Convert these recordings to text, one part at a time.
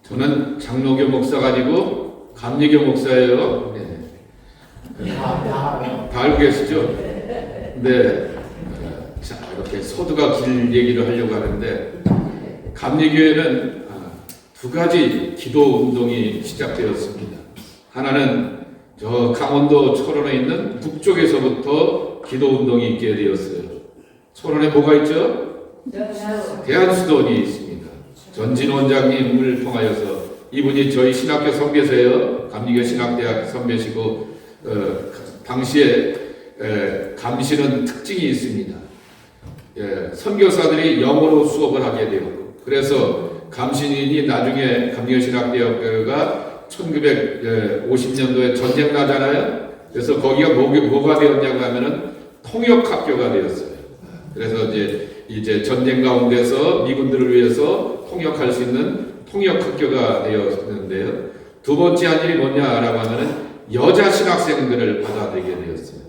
저는 장로교 목사가 아니고 감리교 목사예요. 네. 다 알고 계시죠? 네. 자, 이렇게 소두가 길 얘기를 하려고 하는데, 감리교회는 두 가지 기도 운동이 시작되었습니다. 하나는 저 강원도 철원에 있는 북쪽에서부터 기도 운동이 있게 되었어요. 철원에 뭐가 있죠? 대한수도원이 있습니다. 전진 원장님을 통하여서, 이분이 저희 신학교 선배세요. 감리교 신학대학 선배시고, 당시에 감시는 특징이 있습니다. 선교사들이 영어로 수업을 하게 되었고, 그래서 감신인이 나중에 감리교 신학대학교가 1950년도에 전쟁 나잖아요. 그래서 거기가 뭐가 되었냐고 하면은 통역학교가 되었어요. 그래서 이제 전쟁 가운데서 미군들을 위해서 통역할 수 있는 통역학교가 되었는데요. 두 번째 한 일이 뭐냐라고 하면은 여자 신학생들을 받아들이게 되었어요.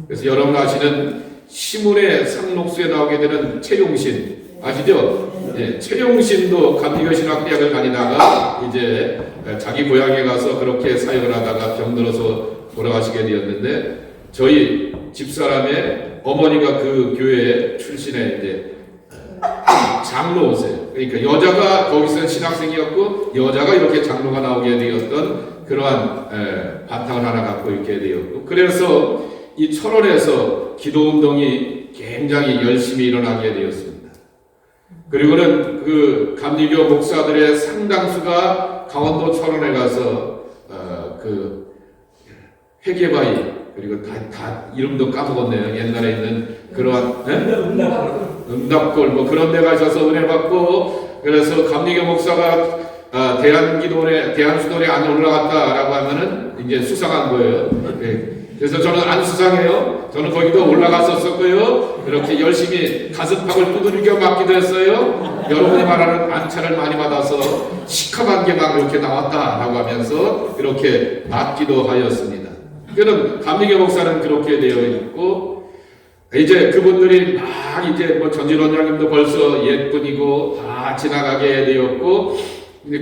그래서 여러분 아시는 시문의 상록수에 나오게 되는 최용신 아시죠? 네, 최용신도 감리교 신학대학을 다니다가 이제 자기 고향에 가서 그렇게 사역을 하다가 병들어서 돌아가시게 되었는데, 저희 집사람의 어머니가 그 교회 출신의 이제 장로세요. 그러니까 여자가 거기서 신학생이었고 여자가 이렇게 장로가 나오게 되었던 그러한 바탕을 하나 갖고 있게 되었고, 그래서 이 철원에서 기도 운동이 굉장히 열심히 일어나게 되었습니다. 그리고는 그 감리교 목사들의 상당수가 강원도 철원에 가서 그 회계바위, 그리고 다 이름도 까먹었네요. 옛날에 있는 그러한 응답골 뭐 그런 데 가셔서 은혜 받고, 그래서 감리교 목사가 대한수도원에 안 올라갔다라고 하면은 이제 수상한 거예요. 그래서 저는 안 수상해요. 저는 거기도 올라갔었고요. 그렇게 열심히 가슴팍을 두들겨 맞기도 했어요. 여러분이 말하는 안차를 많이 받아서 시커먼 게 막 이렇게 나왔다라고 하면서 이렇게 맞기도 하였습니다. 그는 감리교 목사는 그렇게 되어 있고, 이제 그분들이 막 이제 뭐 전진 원장님도 벌써 옛분이고 다 지나가게 되었고,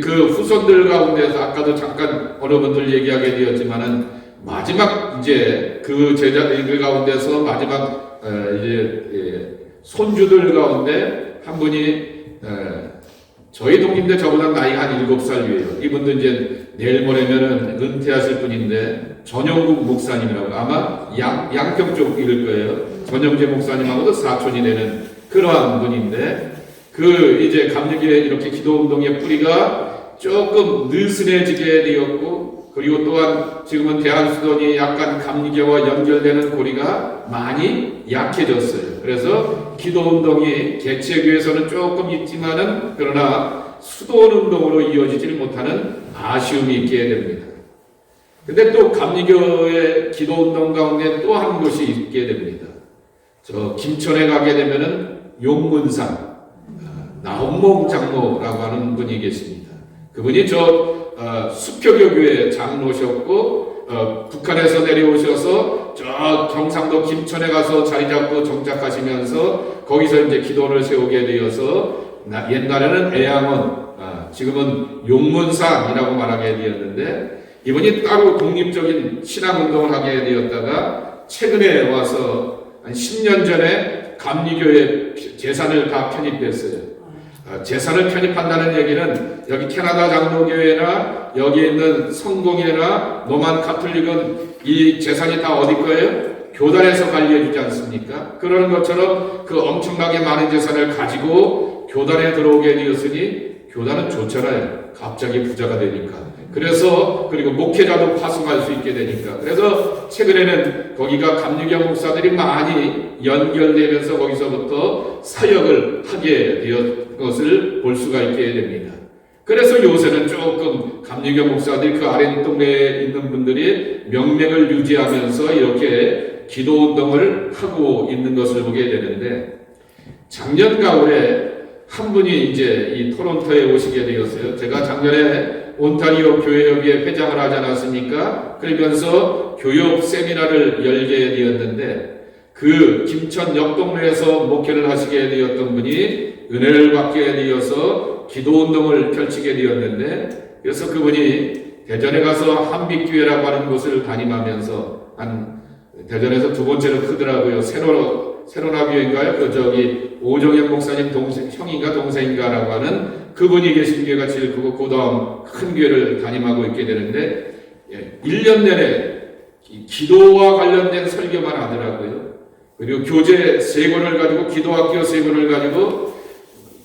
그 후손들 가운데서 아까도 잠깐 어느 분들 얘기하게 되었지만은, 마지막 이제 그 제자들 가운데서 마지막 이제 손주들 가운데 한 분이 저희 동기인데 저보다 나이가 한 7살 위에요. 이분도 이제 내일 모레면은 은퇴하실 분인데, 전영국 목사님이라고, 아마 양평 쪽 이럴 거예요. 전영재 목사님하고도 사촌이 되는 그러한 분인데, 그 이제 감리교회 이렇게 기도 운동의 뿌리가 조금 느슨해지게 되었고, 그리고 또한 지금은 대한수도원이 약간 감리교와 연결되는 고리가 많이 약해졌어요. 그래서 기도운동이 개체교에서는 조금 있지만은, 그러나 수도원운동으로 이어지지 못하는 아쉬움이 있게 됩니다. 근데 또 감리교의 기도운동 가운데 또 한 곳이 있게 됩니다. 저 김천에 가게 되면은 용문산 나홍몽 장로라고 하는 분이 계십니다. 그분이 수표교 교회 장로셨고, 북한에서 내려오셔서 저 경상도 김천에 가서 자리 잡고 정착하시면서 거기서 이제 기도를 세우게 되어서, 옛날에는 애양원, 지금은 용문산이라고 말하게 되었는데, 이분이 따로 독립적인 신앙운동을 하게 되었다가 최근에 와서 한 10년 전에 감리교회 재산을 다 편입했어요. 재산을 편입한다는 얘기는 여기 캐나다 장로교회나 여기 있는 성공회나 노만 카톨릭은 이 재산이 다 어디 거예요? 교단에서 관리해주지 않습니까? 그러는 것처럼 그 엄청나게 많은 재산을 가지고 교단에 들어오게 되었으니, 교단은 좋잖아요. 갑자기 부자가 되니까. 그리고 목회자도 파송할 수 있게 되니까. 그래서 최근에는 거기가 감리교 목사들이 많이 연결되면서 거기서부터 사역을 하게 되었 것을 볼 수가 있게 됩니다. 그래서 요새는 조금 감리교 목사들이 그 아랫동네에 있는 분들이 명맥을 유지하면서 이렇게 기도운동을 하고 있는 것을 보게 되는데, 작년 가을에 한 분이 이제 이 토론토에 오시게 되었어요. 제가 작년에 온타리오 교회협의회 회장을 하지 않았습니까? 그러면서 교육 세미나를 열게 되었는데, 그 김천 옆동네에서 목회를 하시게 되었던 분이 은혜를 받게 되어서 기도운동을 펼치게 되었는데, 그래서 그분이 대전에 가서 한빛교회라고 하는 곳을 담임하면서 대전에서 두 번째로 크더라고요. 세로나 교회인가요? 오정현 목사님 형인가 동생인가라고 하는 그분이 계신 교회가 제일 크고 그 다음 큰 교회를 담임하고 있게 되는데 1년 내내 기도와 관련된 설교만 하더라고요. 그리고 교재 3권을 가지고 기도학교 3권을 가지고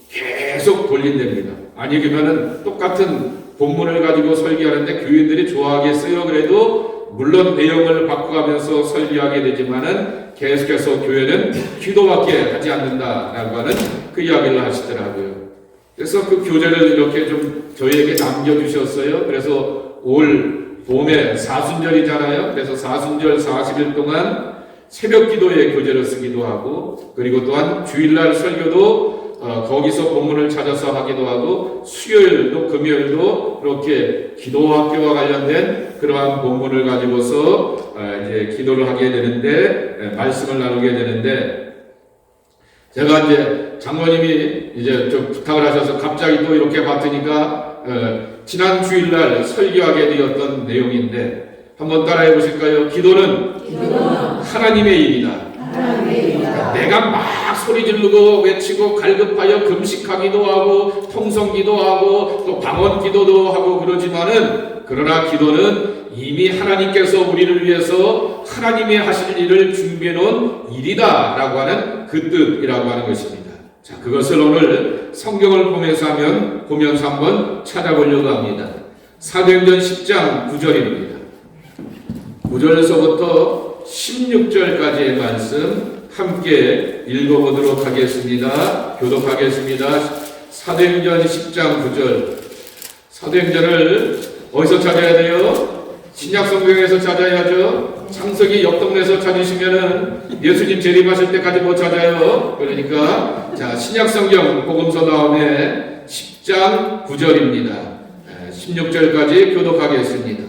계속 돌린답니다. 아니 그러면은 똑같은 본문을 가지고 설교하는데 교인들이 좋아하겠어요. 그래도 물론 내용을 바꿔가면서 설교하게 되지만은 계속해서 교회는 기도밖에 하지 않는다라고 하는 그 이야기를 하시더라고요. 그래서 그 교재를 이렇게 좀 저희에게 남겨주셨어요. 그래서 올 봄에 사순절이잖아요. 그래서 사순절 40일 동안 새벽 기도에 교재를 쓰기도 하고, 그리고 또한 주일날 설교도 거기서 본문을 찾아서 하기도 하고, 수요일도 금요일도 그렇게 기도학교와 관련된 그러한 본문을 가지고서 이제 기도를 하게 되는데, 말씀을 나누게 되는데, 제가 이제 장모님이 이제 좀 부탁을 하셔서 갑자기 또 이렇게 봤으니까 지난 주일날 설교하게 되었던 내용인데 한번 따라해 보실까요? 기도는 하나님의 일이다. 내가 막 소리 지르고 외치고 갈급하여 금식하기도 하고 통성기도 하고 또 방언 기도도 하고 그러지만은 그러나 기도는 이미 하나님께서 우리를 위해서 하나님이 하실 일을 준비해 놓은 일이다 라고 하는 그 뜻이라고 하는 것입니다. 자, 그것을 오늘 성경을 보면서 한번 찾아보려고 합니다. 사도행전 10장 9절입니다. 9절에서부터 16절까지의 말씀 함께 읽어보도록 하겠습니다. 교독하겠습니다. 사도행전 10장 9절. 사도행전을 어디서 찾아야 돼요? 신약성경에서 찾아야죠. 창세기 옆 동네에서 찾으시면은 예수님 재림하실 때까지 못 찾아요. 그러니까 자, 신약성경 복음서 다음에 10장 9절입니다. 16절까지 교독하겠습니다.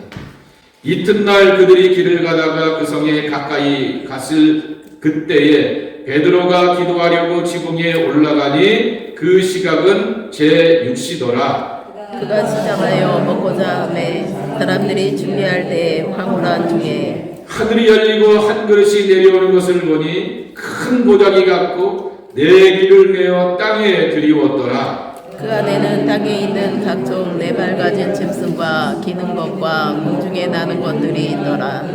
이튿날 그들이 길을 가다가 그 성에 가까이 갔을 그때에 베드로가 기도하려고 지붕에 올라가니 그 시각은 제6시더라. 그가 시장하여 먹고자 하매 사람들이 준비할 때 황홀한 중에 하늘이 열리고 한 그릇이 내려오는 것을 보니 큰 보자기 같고 네 귀를 메어 땅에 들이웠더라. 그 안에는 땅에 있는 각종 네 발 가진 짐승과 기는 것과 공중에 나는 것들이 있더라.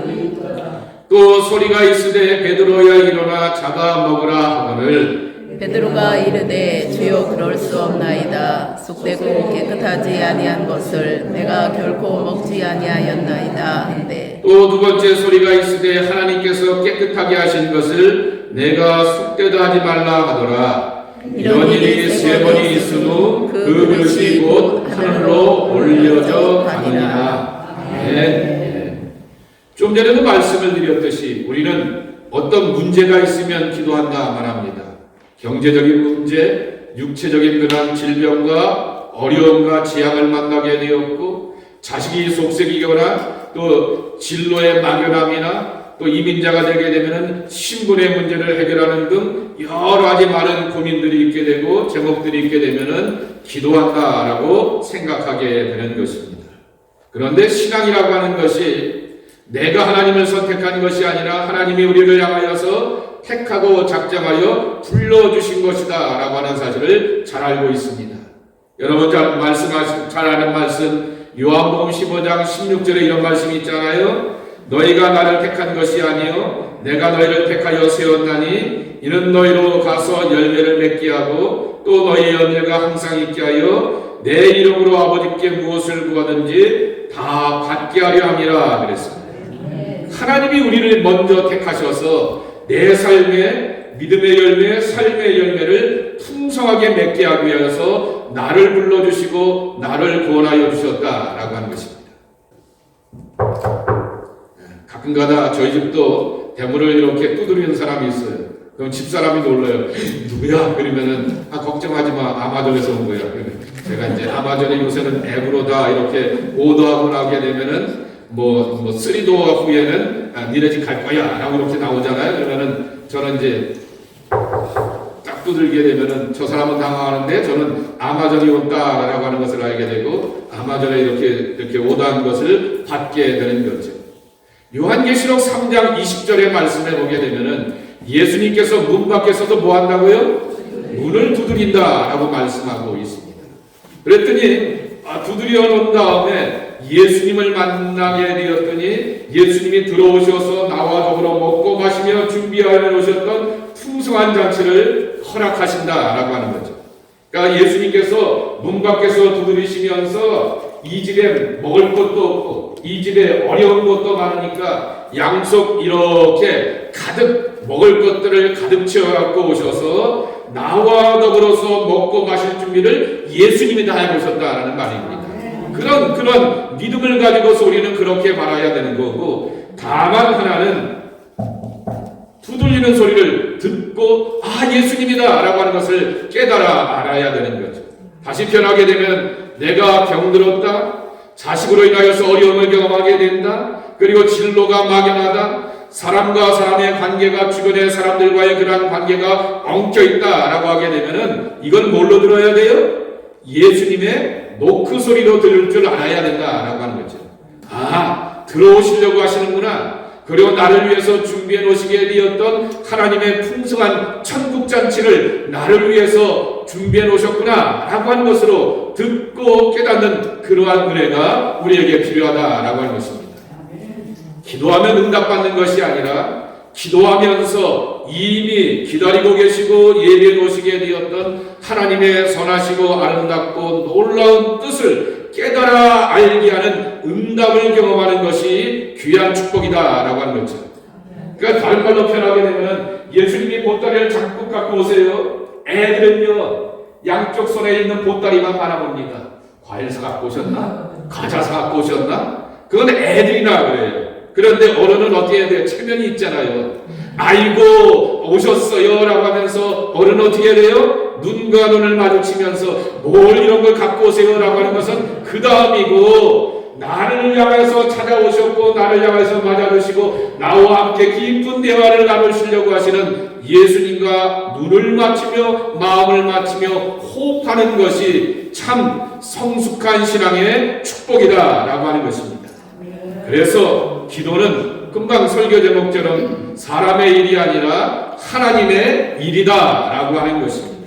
또 소리가 있으되 베드로야 일어나 잡아 먹으라 하거늘 베드로가 이르되 주여 그럴 수 없나이다. 쑥되고 깨끗하지 아니한 것을 내가 결코 먹지 아니하였나이다 한데 또 두 번째 소리가 있으되 하나님께서 깨끗하게 하신 것을 내가 쑥되다 하지 말라 하더라. 이런 일이 3번이 있으므 그 그릇이 곧 하늘로 올려져 가니라. 아멘. 좀 전에도 말씀을 드렸듯이 우리는 어떤 문제가 있으면 기도한다 말합니다. 경제적인 문제, 육체적인 그런 질병과 어려움과 재앙을 만나게 되었고 자식이 속색이거나 또 진로의 막연함이나 또 이민자가 되게 되면 신분의 문제를 해결하는 등 여러 가지 많은 고민들이 있게 되고 제목들이 있게 되면 기도한다라고 생각하게 되는 것입니다. 그런데 신앙이라고 하는 것이 내가 하나님을 선택한 것이 아니라 하나님이 우리를 향하여서 택하고 작정하여 불러주신 것이다 라고 하는 사실을 잘 알고 있습니다. 여러분 잘 아는 말씀 요한복음 15장 16절에 이런 말씀이 있잖아요. 너희가 나를 택한 것이 아니요 내가 너희를 택하여 세웠나니 이는 너희로 가서 열매를 맺게 하고 또 너희 열매가 항상 있게 하여 내 이름으로 아버지께 무엇을 구하든지 다 받게 하려 함이라 그랬습니다. 하나님이 우리를 먼저 택하셔서 내 삶의 믿음의 열매, 삶의 열매를 풍성하게 맺게 하기 위해서 나를 불러주시고 나를 구원하여 주셨다라고 하는 것입니다. 가끔가다 저희 집도 대문을 이렇게 두드리는 사람이 있어요. 그럼 집사람이 놀라요. 누구야? 그러면은 걱정하지 마. 아마존에서 온 거야. 그러면 제가 이제 아마존에 요새는 앱으로 다 이렇게 오더하고 나게 되면은 뭐 3도어 후에는 니네 집 갈 거야 라고 이렇게 나오잖아요. 그러면은 저는 이제 딱 두들게 되면은 저 사람은 당황하는데 저는 아마존이 온다라고 하는 것을 알게 되고 아마존에 이렇게 오다는 것을 받게 되는 거죠. 요한계시록 3장 20절의 말씀에 보게 되면은 예수님께서 문 밖에서도 뭐 한다고요? 문을 두드린다라고 말씀하고 있습니다. 그랬더니 두드려 놓은 다음에 예수님을 만나게 되었더니 예수님이 들어오셔서 나와 더불어 먹고 마시며 준비하여 놓으셨던 풍성한 잔치를 허락하신다라고 하는 거죠. 그러니까 예수님께서 문 밖에서 두드리시면서 이 집에 먹을 것도 없고 이 집에 어려운 것도 많으니까 양속 이렇게 가득 먹을 것들을 가득 채워갖고 오셔서 나와 더불어서 먹고 마실 준비를 예수님이 다 해보셨다라는 말입니다. 그런 믿음을 가지고서 우리는 그렇게 바라야 되는 거고, 다만 하나는 두들리는 소리를 듣고 예수님이다 라고 하는 것을 깨달아 알아야 되는 거죠. 다시 표현하게 되면 내가 병들었다, 자식으로 인하여서 어려움을 경험하게 된다, 그리고 진로가 막연하다, 사람과 사람의 관계가 주변의 사람들과의 그러한 관계가 엉켜 있다라고 하게 되면은 이건 뭘로 들어야 돼요? 예수님의 노크 소리로 들을 줄 알아야 된다라고 하는 거죠. 들어오시려고 하시는구나. 그리고 나를 위해서 준비해 놓으시게 되었던 하나님의 풍성한 천국 잔치를 나를 위해서 준비해 놓으셨구나 라고 하는 것으로 듣고 깨닫는 그러한 은혜가 우리에게 필요하다라고 하는 것입니다. 기도하면 응답받는 것이 아니라 기도하면서 이미 기다리고 계시고 예비해 놓으시게 되었던 하나님의 선하시고 아름답고 놀라운 뜻을 깨달아 알게 하는 응답을 경험하는 것이 귀한 축복이다라고 하는 거죠. 그러니까 다른 말로 표현하게 되면 예수님이 보따리를 자꾸 갖고 오세요. 애들은요 양쪽 손에 있는 보따리만 바라봅니다. 과일 사 갖고 오셨나? 과자 사 갖고 오셨나? 그건 애들이나 그래요. 그런데 어른은 어떻게 해야 돼요? 체면이 있잖아요. 아이고 오셨어요 라고 하면서 어른은 어떻게 해야 돼요? 눈과 눈을 마주치면서 뭘 이런 걸 갖고 오세요 라고 하는 것은 그 다음이고, 나를 향해서 찾아오셨고 나를 향해서 맞아주시고 나와 함께 깊은 대화를 나누시려고 하시는 예수님과 눈을 맞추며 마음을 맞추며 호흡하는 것이 참 성숙한 신앙의 축복이다 라고 하는 것입니다. 그래서 기도는 금방 설교 제목처럼 사람의 일이 아니라 하나님의 일이다 라고 하는 것입니다.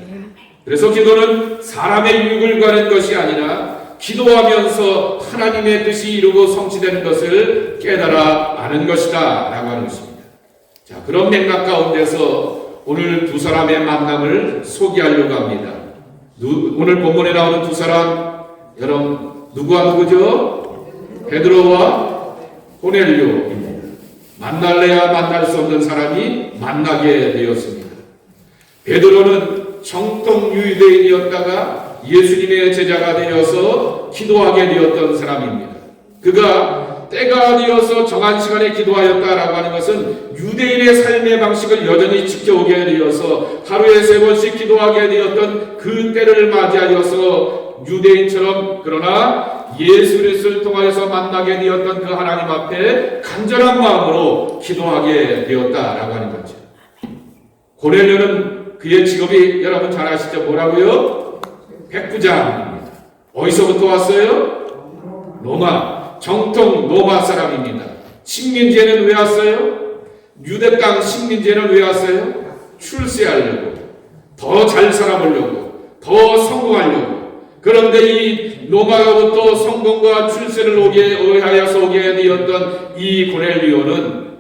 그래서 기도는 사람의 유익을 구하는 것이 아니라 기도하면서 하나님의 뜻이 이루고 성취되는 것을 깨달아 아는 것이다 라고 하는 것입니다. 자, 그런 맥락 가운데서 오늘 두 사람의 만남을 소개하려고 합니다. 오늘 본문에 나오는 두 사람, 여러분 누구와 누구죠? 베드로와 고넬료입니다. 만날래야 만날 수 없는 사람이 만나게 되었습니다. 베드로는 정통 유대인이었다가 예수님의 제자가 되어서 기도하게 되었던 사람입니다. 그가 때가 되어서 정한 시간에 기도하였다라고 하는 것은 유대인의 삶의 방식을 여전히 지켜오게 되어서 하루에 3번씩 기도하게 되었던 그 때를 맞이하여서 유대인처럼 그러나 예수 그리스도를 통하여서 만나게 되었던 그 하나님 앞에 간절한 마음으로 기도하게 되었다라고 하는 거죠. 고넬료는 그의 직업이 여러분 잘 아시죠? 뭐라고요? 백부장입니다. 어디서부터 왔어요? 로마. 정통 로마 사람입니다. 식민지에는 왜 왔어요? 유대 땅 식민지에는 왜 왔어요? 출세하려고, 더 잘 살아보려고, 더 성공하려고. 그런데 이 로마로부터 성공과 출세를 의하여서 오게 되었던 이 고넬료는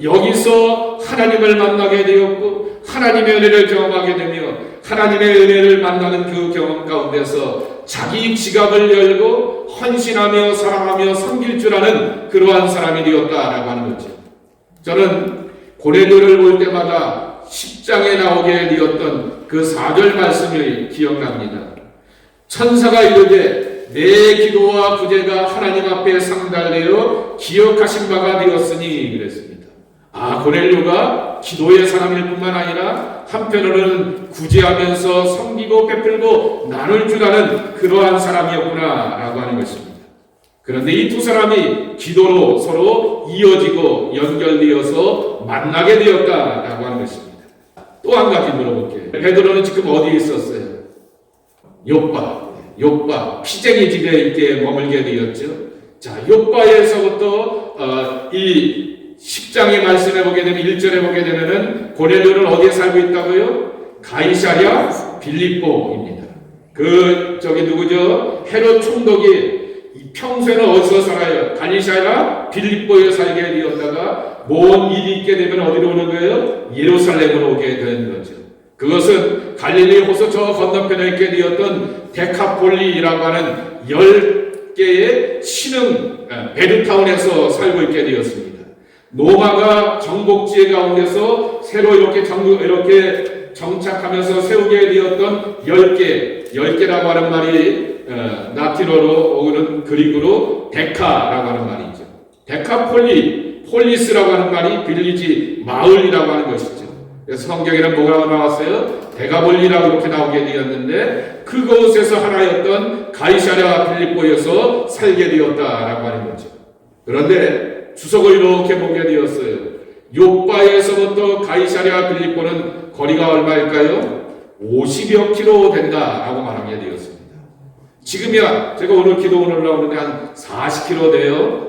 여기서 하나님을 만나게 되었고 하나님의 은혜를 경험하게 되며 하나님의 은혜를 만나는 그 경험 가운데서 자기 지갑을 열고 헌신하며 사랑하며 섬길 줄 아는 그러한 사람이 되었다라고 하는 거죠. 저는 고넬료를 볼 때마다 10장에 나오게 되었던 그 4절 말씀이 기억납니다. 천사가 이르되 내 기도와 부재가 하나님 앞에 상달되어 기억하신 바가 되었으니 그랬습니다. 고넬료가 기도의 사람일 뿐만 아니라 한편으로는 구제하면서 섬기고 베풀고 나눌 줄 아는 그러한 사람이었구나 라고 하는 것입니다. 그런데 이 두 사람이 기도로 서로 이어지고 연결되어서 만나게 되었다라고 하는 것입니다. 또 한 가지 물어볼게요. 베드로는 지금 어디에 있었어요? 욥바 피쟁이 집에 있게 머물게 되었죠. 자, 욥바에서부터 이 10장에 말씀해 보게 되면 1절에 보게 되면은 고넬료는 어디에 살고 있다고요? 가이사랴 빌립보입니다. 저기 누구죠? 헤롯 총독이 평소에는 어디서 살아요? 가이사랴 빌립보에 살게 되었다가 뭔 일이 있게 되면 어디로 오는 거예요? 예루살렘으로 오게 된 거죠. 그것은 갈릴리 호수 저 건너편에 있게 되었던 데카폴리라고 하는 10개의 신흥 베드타운에서 살고 있게 되었습니다. 로마가 정복지에 가운데서 새로 이렇게 정착하면서 세우게 되었던 10개라고 하는 말이 라틴어로 오는 그리그로 데카라고 하는 말이죠. 폴리스라고 하는 말이 빌리지 마을이라고 하는 것이죠. 그래서 성경에는 뭐가 나왔어요? 데가볼리라고 이렇게 나오게 되었는데 그곳에서 하나였던 가이사랴 빌립보에서 살게 되었다라고 하는 거죠. 그런데 주석을 이렇게 보게 되었어요. 욥바에서부터 가이사랴 빌립보는 거리가 얼마일까요? 50여 킬로 된다라고 말하게 되었습니다. 지금이야 제가 오늘 기도원을 올라오는데 한 40킬로 돼요.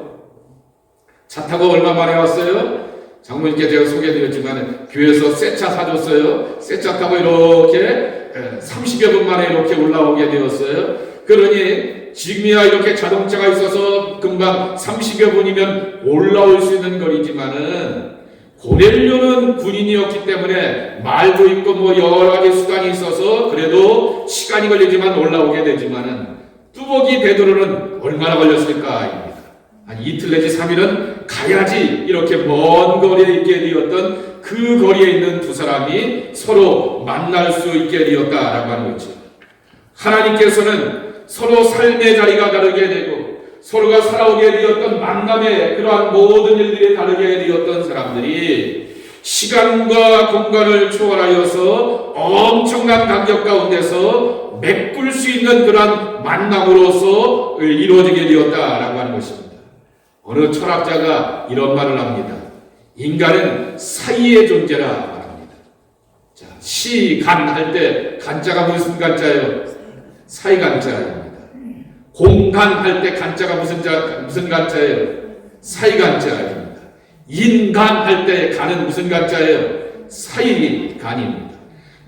차 타고 얼마 만에 왔어요? 장모님께 제가 소개해드렸지만 교회에서 새 차 사줬어요. 새 차 타고 이렇게 30여 분 만에 이렇게 올라오게 되었어요. 그러니 지금이야 이렇게 자동차가 있어서 금방 30여 분이면 올라올 수 있는 거리지만은 고넬료는 군인이었기 때문에 말도 있고 뭐 여러 가지 수단이 있어서 그래도 시간이 걸리지만 올라오게 되지만은 뚜벅이 베드로는 얼마나 걸렸을까? 한 이틀 내지 3일은 가야지 이렇게 먼 거리에 있게 되었던 그 거리에 있는 두 사람이 서로 만날 수 있게 되었다라고 하는 거죠. 하나님께서는 서로 삶의 자리가 다르게 되고 서로가 살아오게 되었던 만남의 그러한 모든 일들이 다르게 되었던 사람들이 시간과 공간을 초월하여서 엄청난 간격 가운데서 메꿀 수 있는 그러한 만남으로서 이루어지게 되었다라고 하는 것입니다. 어느 철학자가 이런 말을 합니다. 인간은 사이의 존재라 말합니다. 자, 시간 할 때 간자가 무슨 간자예요? 사이 간자입니다. 공간 할 때 간자가 무슨 간자예요? 사이 간자입니다. 인간 할 때 간은 무슨 간자예요? 사이 간입니다.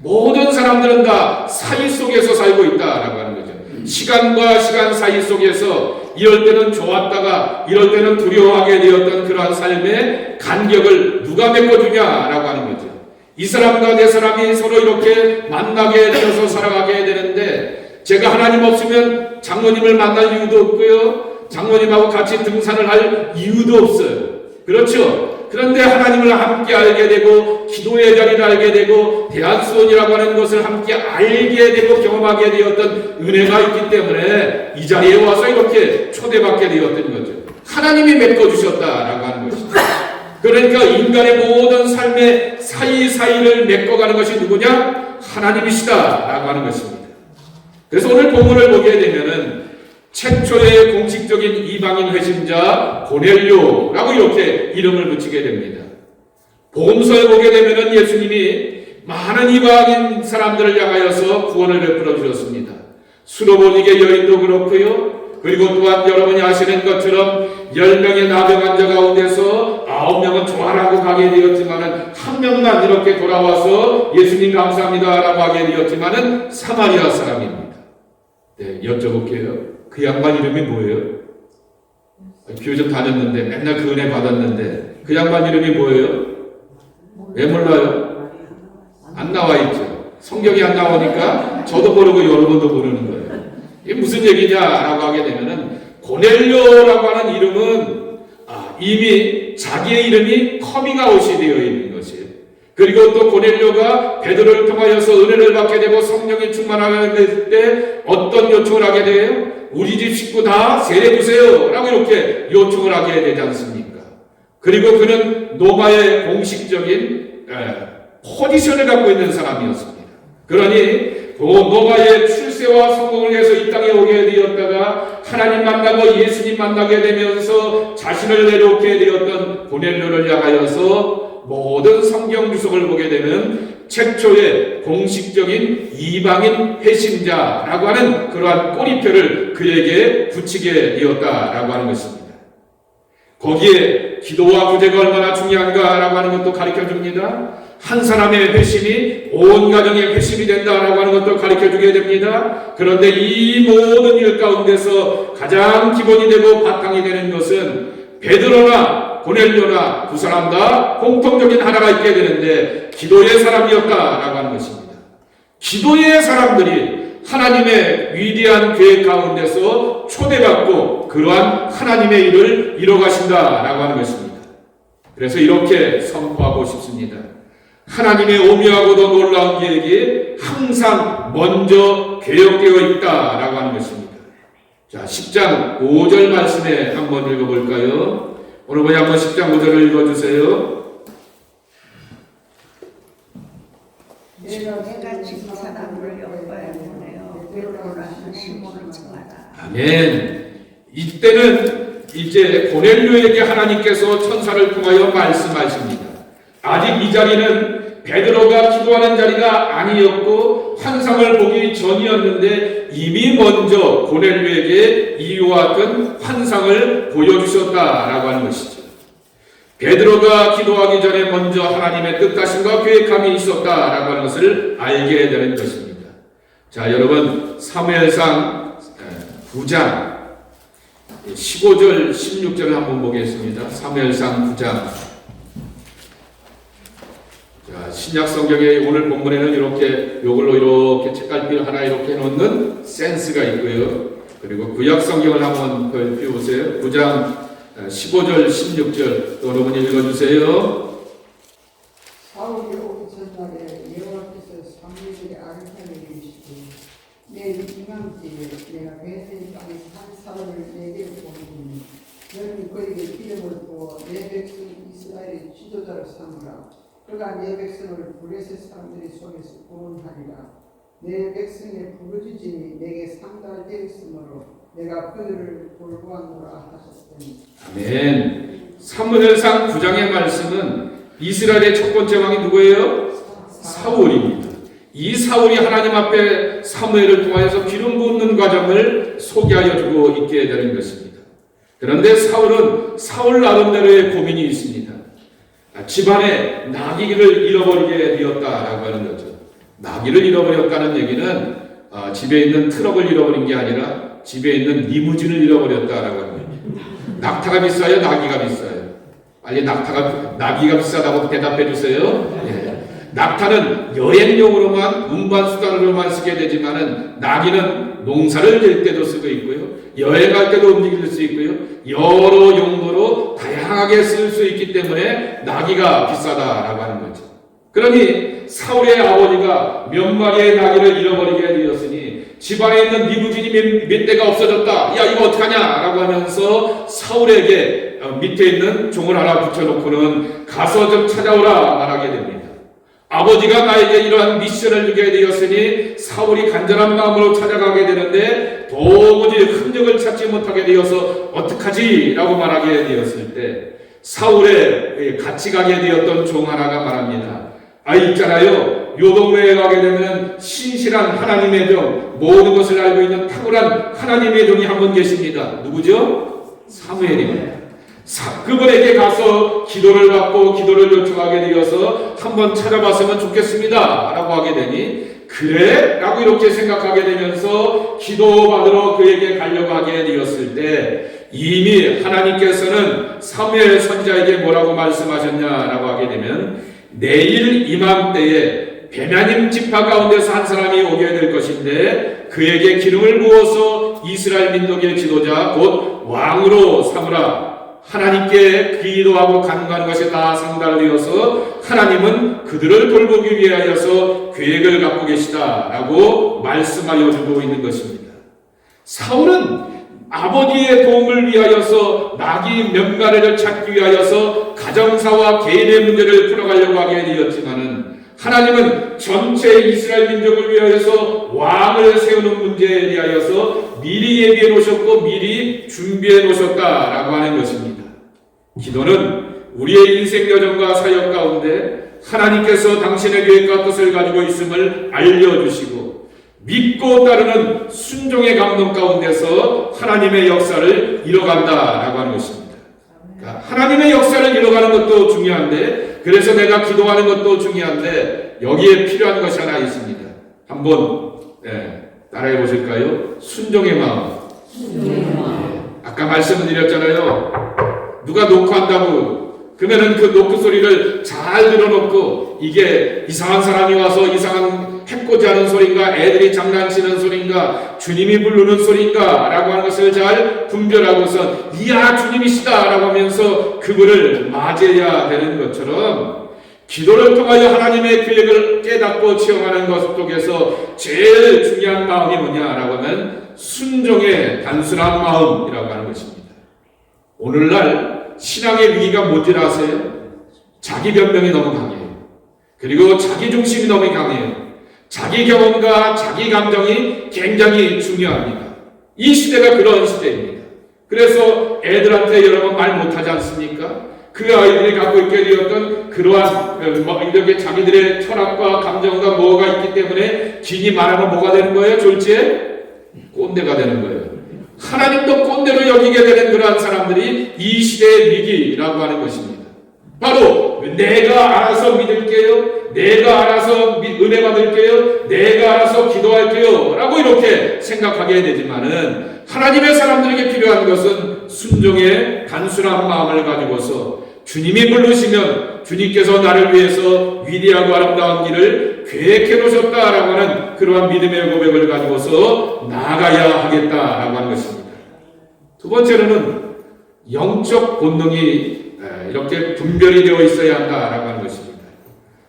모든 사람들은 다 사이 속에서 살고 있다라고 하는 거죠. 시간과 시간 사이 속에서 이럴 때는 좋았다가 이럴 때는 두려워하게 되었던 그러한 삶의 간격을 누가 메꿔주냐라고 하는 거죠. 이 사람과 내 사람이 서로 이렇게 만나게 되어서 살아가게 되는데 제가 하나님 없으면 장로님을 만날 이유도 없고요. 장로님하고 같이 등산을 할 이유도 없어요. 그렇죠? 그런데 하나님을 함께 알게 되고 기도의 자리를 알게 되고 대한수원이라고 하는 것을 함께 알게 되고 경험하게 되었던 은혜가 있기 때문에 이 자리에 와서 이렇게 초대받게 되었던 거죠. 하나님이 메꿔주셨다라고 하는 것이죠. 그러니까 인간의 모든 삶의 사이사이를 메꿔가는 것이 누구냐? 하나님이시다라고 하는 것입니다. 그래서 오늘 본문을 보게 되면은 최초의 공식적인 이방인 회심자 고넬료라고 이렇게 이름을 붙이게 됩니다. 복음서에 보게 되면은 예수님이 많은 이방인 사람들을 향하여서 구원을 베풀어 주셨습니다. 수로보니게 여인도 그렇고요. 그리고 또한 여러분이 아시는 것처럼 10명의 나병 환자 가운데서 9명은 좋아라고 가게 되었지만은 한 명만 이렇게 돌아와서 예수님 감사합니다라고 하게 되었지만은 사마리아 사람입니다. 네, 여쭤볼게요. 그 양반 이름이 뭐예요? 교회 좀 다녔는데 맨날 그 은혜 받았는데 그 양반 이름이 뭐예요? 왜 몰라요? 안 나와 있죠. 성경이 안 나오니까 저도 모르고 여러분도 모르는 거예요. 이게 무슨 얘기냐라고 하게 되면은 고넬료라고 하는 이름은 이미 자기의 이름이 커밍아웃이 되어 있는 것이에요. 그리고 또 고넬료가 베드로를 통하여서 은혜를 받게 되고 성령이 충만하게 될 때 어떤 요청을 하게 돼요? 우리 집 식구 다 세례 주세요 라고 이렇게 요청을 하게 되지 않습니까? 그리고 그는 로마의 공식적인 포지션을 갖고 있는 사람이었습니다. 그러니 로마의 출세와 성공을 해서 이 땅에 오게 되었다가 하나님 만나고 예수님 만나게 되면서 자신을 내놓게 되었던 고넬료를 향하여서 모든 성경 주석을 보게 되면 최초의 공식적인 이방인 회심자라고 하는 그러한 꼬리표를 그에게 붙이게 되었다라고 하는 것입니다. 거기에 기도와 구제가 얼마나 중요한가라고 하는 것도 가르쳐 줍니다. 한 사람의 회심이 온 가정의 회심이 된다라고 하는 것도 가르쳐 주게 됩니다. 그런데 이 모든 일 가운데서 가장 기본이 되고 바탕이 되는 것은 베드로나 고넬료나 두 사람 다 공통적인 하나가 있게 되는데 기도의 사람이었다라고 하는 것입니다. 기도의 사람들이 하나님의 위대한 계획 가운데서 초대받고 그러한 하나님의 일을 이뤄가신다라고 하는 것입니다. 그래서 이렇게 선포하고 싶습니다. 하나님의 오묘하고도 놀라운 계획이 항상 먼저 계획되어 있다라고 하는 것입니다. 자, 10장 5절 말씀에 한번 읽어볼까요? 오늘 뭐냐 한번 10장 5절을 읽어주세요. 내가 지금 사람을 엿봐야 보내요. 베드로라는 시몬을 청하라. 아멘. 이때는 이제 고넬료에게 하나님께서 천사를 통하여 말씀하십니다. 아직 이 자리는 베드로가 기도하는 자리가 아니었고 환상을 보기 전이었는데 이미 먼저 고넬료에게 이와 같은 환상을 보여주셨다라고 하는 것이죠. 베드로가 기도하기 전에 먼저 하나님의 뜻하심과 계획함이 있었다라고 하는 것을 알게 되는 것입니다. 자, 여러분 사무엘상 9장 15절 16절을 한번 보겠습니다. 사무엘상 9장. 자, 신약 성경의 오늘 본문에는 이렇게 요걸로 이렇게 책갈피를 하나 이렇게 해놓는 센스가 있고요. 그리고 구약 성경을 한번 펴보세요. 9장 15절 16절 또 여러분이 읽어주세요. 사울이 오기 전날에 여호와께서 사무엘에게 아르타를 이르시되 내일 이맘때에 내가 베들레헴 땅에 산 사람을 내게 보내니 너는 그에게 기름을 부어 내 백성 이스라엘의 지도자로 삼으라. 그가 내 백성을 블레셋 사람들의 손에서 구원하리라. 내 백성의 부르짖음이 내게 상달되었으므로 내가 그들을 돌보았노라 하셨더니. 아멘. 사무엘상 9장의 말씀은 이스라엘의 첫 번째 왕이 누구예요? 사울입니다. 이 사울이 하나님 앞에 사무엘을 통하여서 기름 붓는 과정을 소개하여 주고 있게 되는 것입니다. 그런데 사울은 사울 나름대로의 고민이 있습니다. 집안에 나귀를 잃어버리게 되었다라고 하는 거죠. 나귀를 잃어버렸다는 얘기는 집에 있는 트럭을 잃어버린 게 아니라 집에 있는 리무진을 잃어버렸다라고 하는 겁니다. 낙타가 비싸요? 나귀가 비싸요? 빨리 나귀가 비싸다고 대답해 주세요. 예. 낙타는 여행용으로만 운반수단으로만 쓰게 되지만은 나귀는 농사를 질 때도 쓰고 있고요. 여행할 때도 움직일 수 있고요. 여러 용도로 다양하게 쓸 수 있기 때문에 나귀가 비싸다라고 하는 거죠. 그러니 사울의 아버지가 몇 마리의 나귀를 잃어버리게 되었으니 집안에 있는 리무진이 몇 대가 없어졌다. 야, 이거 어떡하냐? 라고 하면서 사울에게 밑에 있는 종을 하나 붙여놓고는 가서 좀 찾아오라 말하게 됩니다. 아버지가 나에게 이러한 미션을 주게 되었으니 사울이 간절한 마음으로 찾아가게 되는데 도무지 흔적을 찾지 못하게 되어서 어떡하지? 라고 말하게 되었을 때 사울의 같이 가게 되었던 종 하나가 말합니다. 있잖아요. 요 동네에 가게 되면 신실한 하나님의 종, 모든 것을 알고 있는 탁월한 하나님의 종이 한 분 계십니다. 누구죠? 사무엘입니다. 그분에게 가서 기도를 받고 기도를 요청하게 되어서 한번 찾아봤으면 좋겠습니다 라고 하게 되니 그래? 라고 이렇게 생각하게 되면서 기도받으러 그에게 가려고 하게 되었을 때 이미 하나님께서는 사무엘 선지자에게 뭐라고 말씀하셨냐라고 하게 되면 내일 이맘때에 베냐민 지파 가운데서 한 사람이 오게 될 것인데 그에게 기름을 부어서 이스라엘 민족의 지도자 곧 왕으로 삼으라. 하나님께 기도하고 간구하는 것이 다 상달되어서 하나님은 그들을 돌보기 위하여서 계획을 갖고 계시다라고 말씀하여 주고 있는 것입니다. 사울은 아버지의 도움을 위하여서 나귀 몇 마리를 찾기 위하여서 가정사와 개인의 문제를 풀어가려고 하게 되었지만은 하나님은 전체 이스라엘 민족을 위하여서 왕을 세우는 문제에 대하여서 미리 예비해 놓으셨고 미리 준비해 놓으셨다라고 하는 것입니다. 기도는 우리의 인생 여정과 사역 가운데 하나님께서 당신의 계획과 뜻을 가지고 있음을 알려주시고 믿고 따르는 순종의 감동 가운데서 하나님의 역사를 이뤄간다라고 하는 것입니다. 그러니까 하나님의 역사를 이뤄가는 것도 중요한데, 그래서 내가 기도하는 것도 중요한데, 여기에 필요한 것이 하나 있습니다. 한번 따라해 보실까요? 순종의 마음. 아까 말씀을 드렸잖아요. 누가 노크한다고 그러면은 그 노크 소리를 잘 들어놓고, 이게 이상한 사람이 와서 이상한 해코지 하는 소리인가, 애들이 장난치는 소리인가, 주님이 부르는 소리인가 라고 하는 것을 잘 분별하고서 이야 주님이시다 라고 하면서 그분을 맞이해야 되는 것처럼, 기도를 통하여 하나님의 계획을 깨닫고 체험하는 것 속에서 제일 중요한 마음이 뭐냐라고 하면 순종의 단순한 마음이라고 하는 것입니다. 오늘날 신앙의 위기가 뭔지 아세요? 자기 변명이 너무 강해요. 그리고 자기 중심이 너무 강해요. 자기 경험과 자기 감정이 굉장히 중요합니다. 이 시대가 그런 시대입니다. 그래서 애들한테 여러분 말 못하지 않습니까? 그 아이들이 갖고 있게 되었던 그러한 이렇게 자기들의 철학과 감정과 뭐가 있기 때문에 괜히 말하면 뭐가 되는 거예요? 졸지에 꼰대가 되는 거예요. 하나님도 꼰대로 여기게 되는 그러한 사람들이 이 시대의 위기라고 하는 것입니다. 바로 내가 알아서 믿을게요, 내가 알아서 은혜 받을게요, 내가 알아서 기도할게요 라고 이렇게 생각하게 되지만은, 하나님의 사람들에게 필요한 것은 순종의 단순한 마음을 가지고서 주님이 부르시면 주님께서 나를 위해서 위대하고 아름다운 길을 계획해 놓으셨다라고 하는 그러한 믿음의 고백을 가지고서 나아가야 하겠다라고 하는 것입니다. 두 번째로는 영적 본능이 이렇게 분별이 되어 있어야 한다라고 하는 것입니다.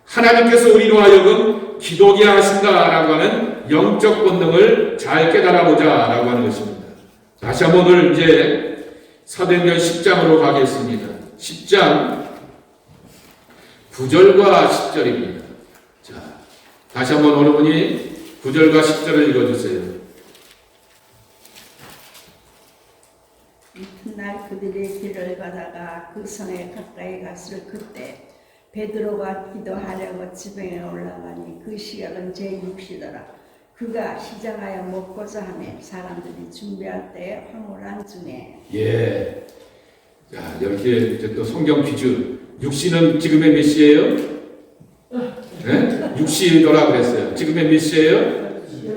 하나님께서 우리로 하여금 기도하게 하신다라고 하는 영적 본능을 잘 깨달아보자라고 하는 것입니다. 다시 한번 오늘 이제 사도행전 10장으로 가겠습니다. 10장 9절과 10절입니다. 자, 다시 한번 어느 분이 9절과 10절을 읽어주세요. 이튿날 그들이 길을 가다가 그 성에 가까이 갔을 그때 베드로가 기도하려고 지붕에 올라가니 그 시각은 제6시더라. 그가 시장하여 먹고자 하매 사람들이 준비할 때에 황홀한 중에. 예. 자, 이렇게 이제 또 성경 퀴즈. 6시는 지금의 몇 시예요? 네? 6시더라 그랬어요. 지금의 몇 시예요?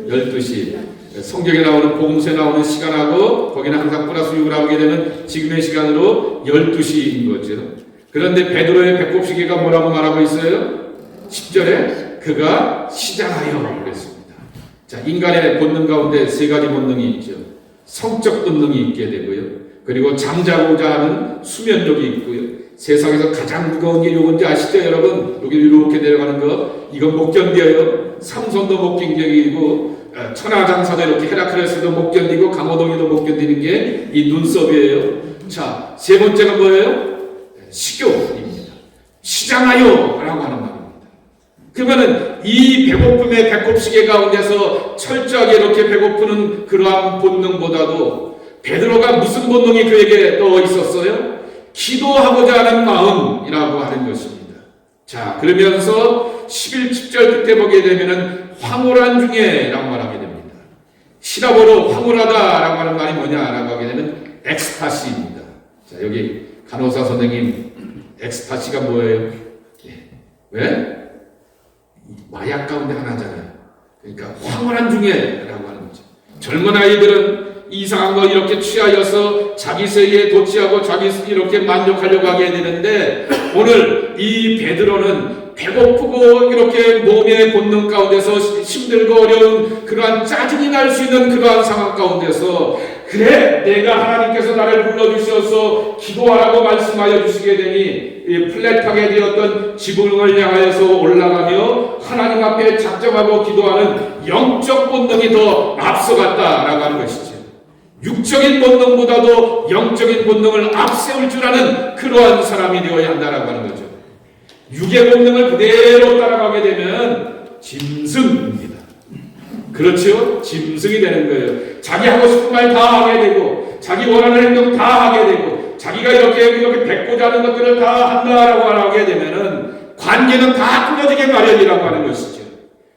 12시. 성경에 나오는 복음서에 나오는 시간하고 거기는 항상 플러스 6을 하게 되는 지금의 시간으로 12시인 거죠. 그런데 베드로의 배꼽 시계가 뭐라고 말하고 있어요? 10절에 그가 시장하여 그랬습니다. 자, 인간의 본능 가운데 세 가지 본능이 있죠. 성적 본능이 있게 되고요. 그리고 잠자고자 하는 수면력이 있고요. 세상에서 가장 무거운 게 이건지 아시죠, 여러분? 여기 이렇게 내려가는 거, 이건 못 견뎌요. 삼손도 못 견디고, 천하장사도 이렇게 헤라클레스도 못 견디고, 강호동이도 못 견디는 게 이 눈썹이에요. 자, 세 번째가 뭐예요? 식욕입니다. 시장하여 라고 하는 말입니다. 그러면은 이 배고픔의 배꼽시계 가운데서 철저하게 이렇게 배고프는 그러한 본능보다도 베드로가 무슨 본능이 그에게 또 있었어요? 기도하고자 하는 마음이라고 하는 것입니다. 자, 그러면서 11, 10절 끝에 보게 되면은 황홀한 중에 라고 말하게 됩니다. 시라보로 황홀하다 라고 하는 말이 뭐냐라고 하게 되면 엑스타시입니다. 자, 여기 간호사 선생님, 엑스타시가 뭐예요? 예. 왜? 마약 가운데 하나잖아요. 그러니까 황홀한 중에 라고 하는 거죠. 젊은 아이들은 이상한 거 이렇게 취하여서 자기 세계에 도취하고 자기 이렇게 만족하려고 하게 되는데, 오늘 이 베드로는 배고프고 이렇게 몸의 본능 가운데서 힘들고 어려운 그러한 짜증이 날 수 있는 그러한 상황 가운데서, 그래 내가 하나님께서 나를 불러주셔서 기도하라고 말씀하여 주시게 되니 플랫하게 되었던 지붕을 향하여서 올라가며 하나님 앞에 작정하고 기도하는 영적 본능이 더 앞서갔다라고 하는 것이죠. 육적인 본능보다도 영적인 본능을 앞세울 줄 아는 그러한 사람이 되어야 한다라고 하는 거죠. 육의 본능을 그대로 따라가게 되면 짐승입니다. 그렇죠? 짐승이 되는 거예요. 자기 하고 싶은 말 다 하게 되고, 자기 원하는 행동 다 하게 되고, 자기가 이렇게 뱉고자 하는 것들을 다 한다라고 하게 되면은 관계는 다 끊어지게 마련이라고 하는 것이죠.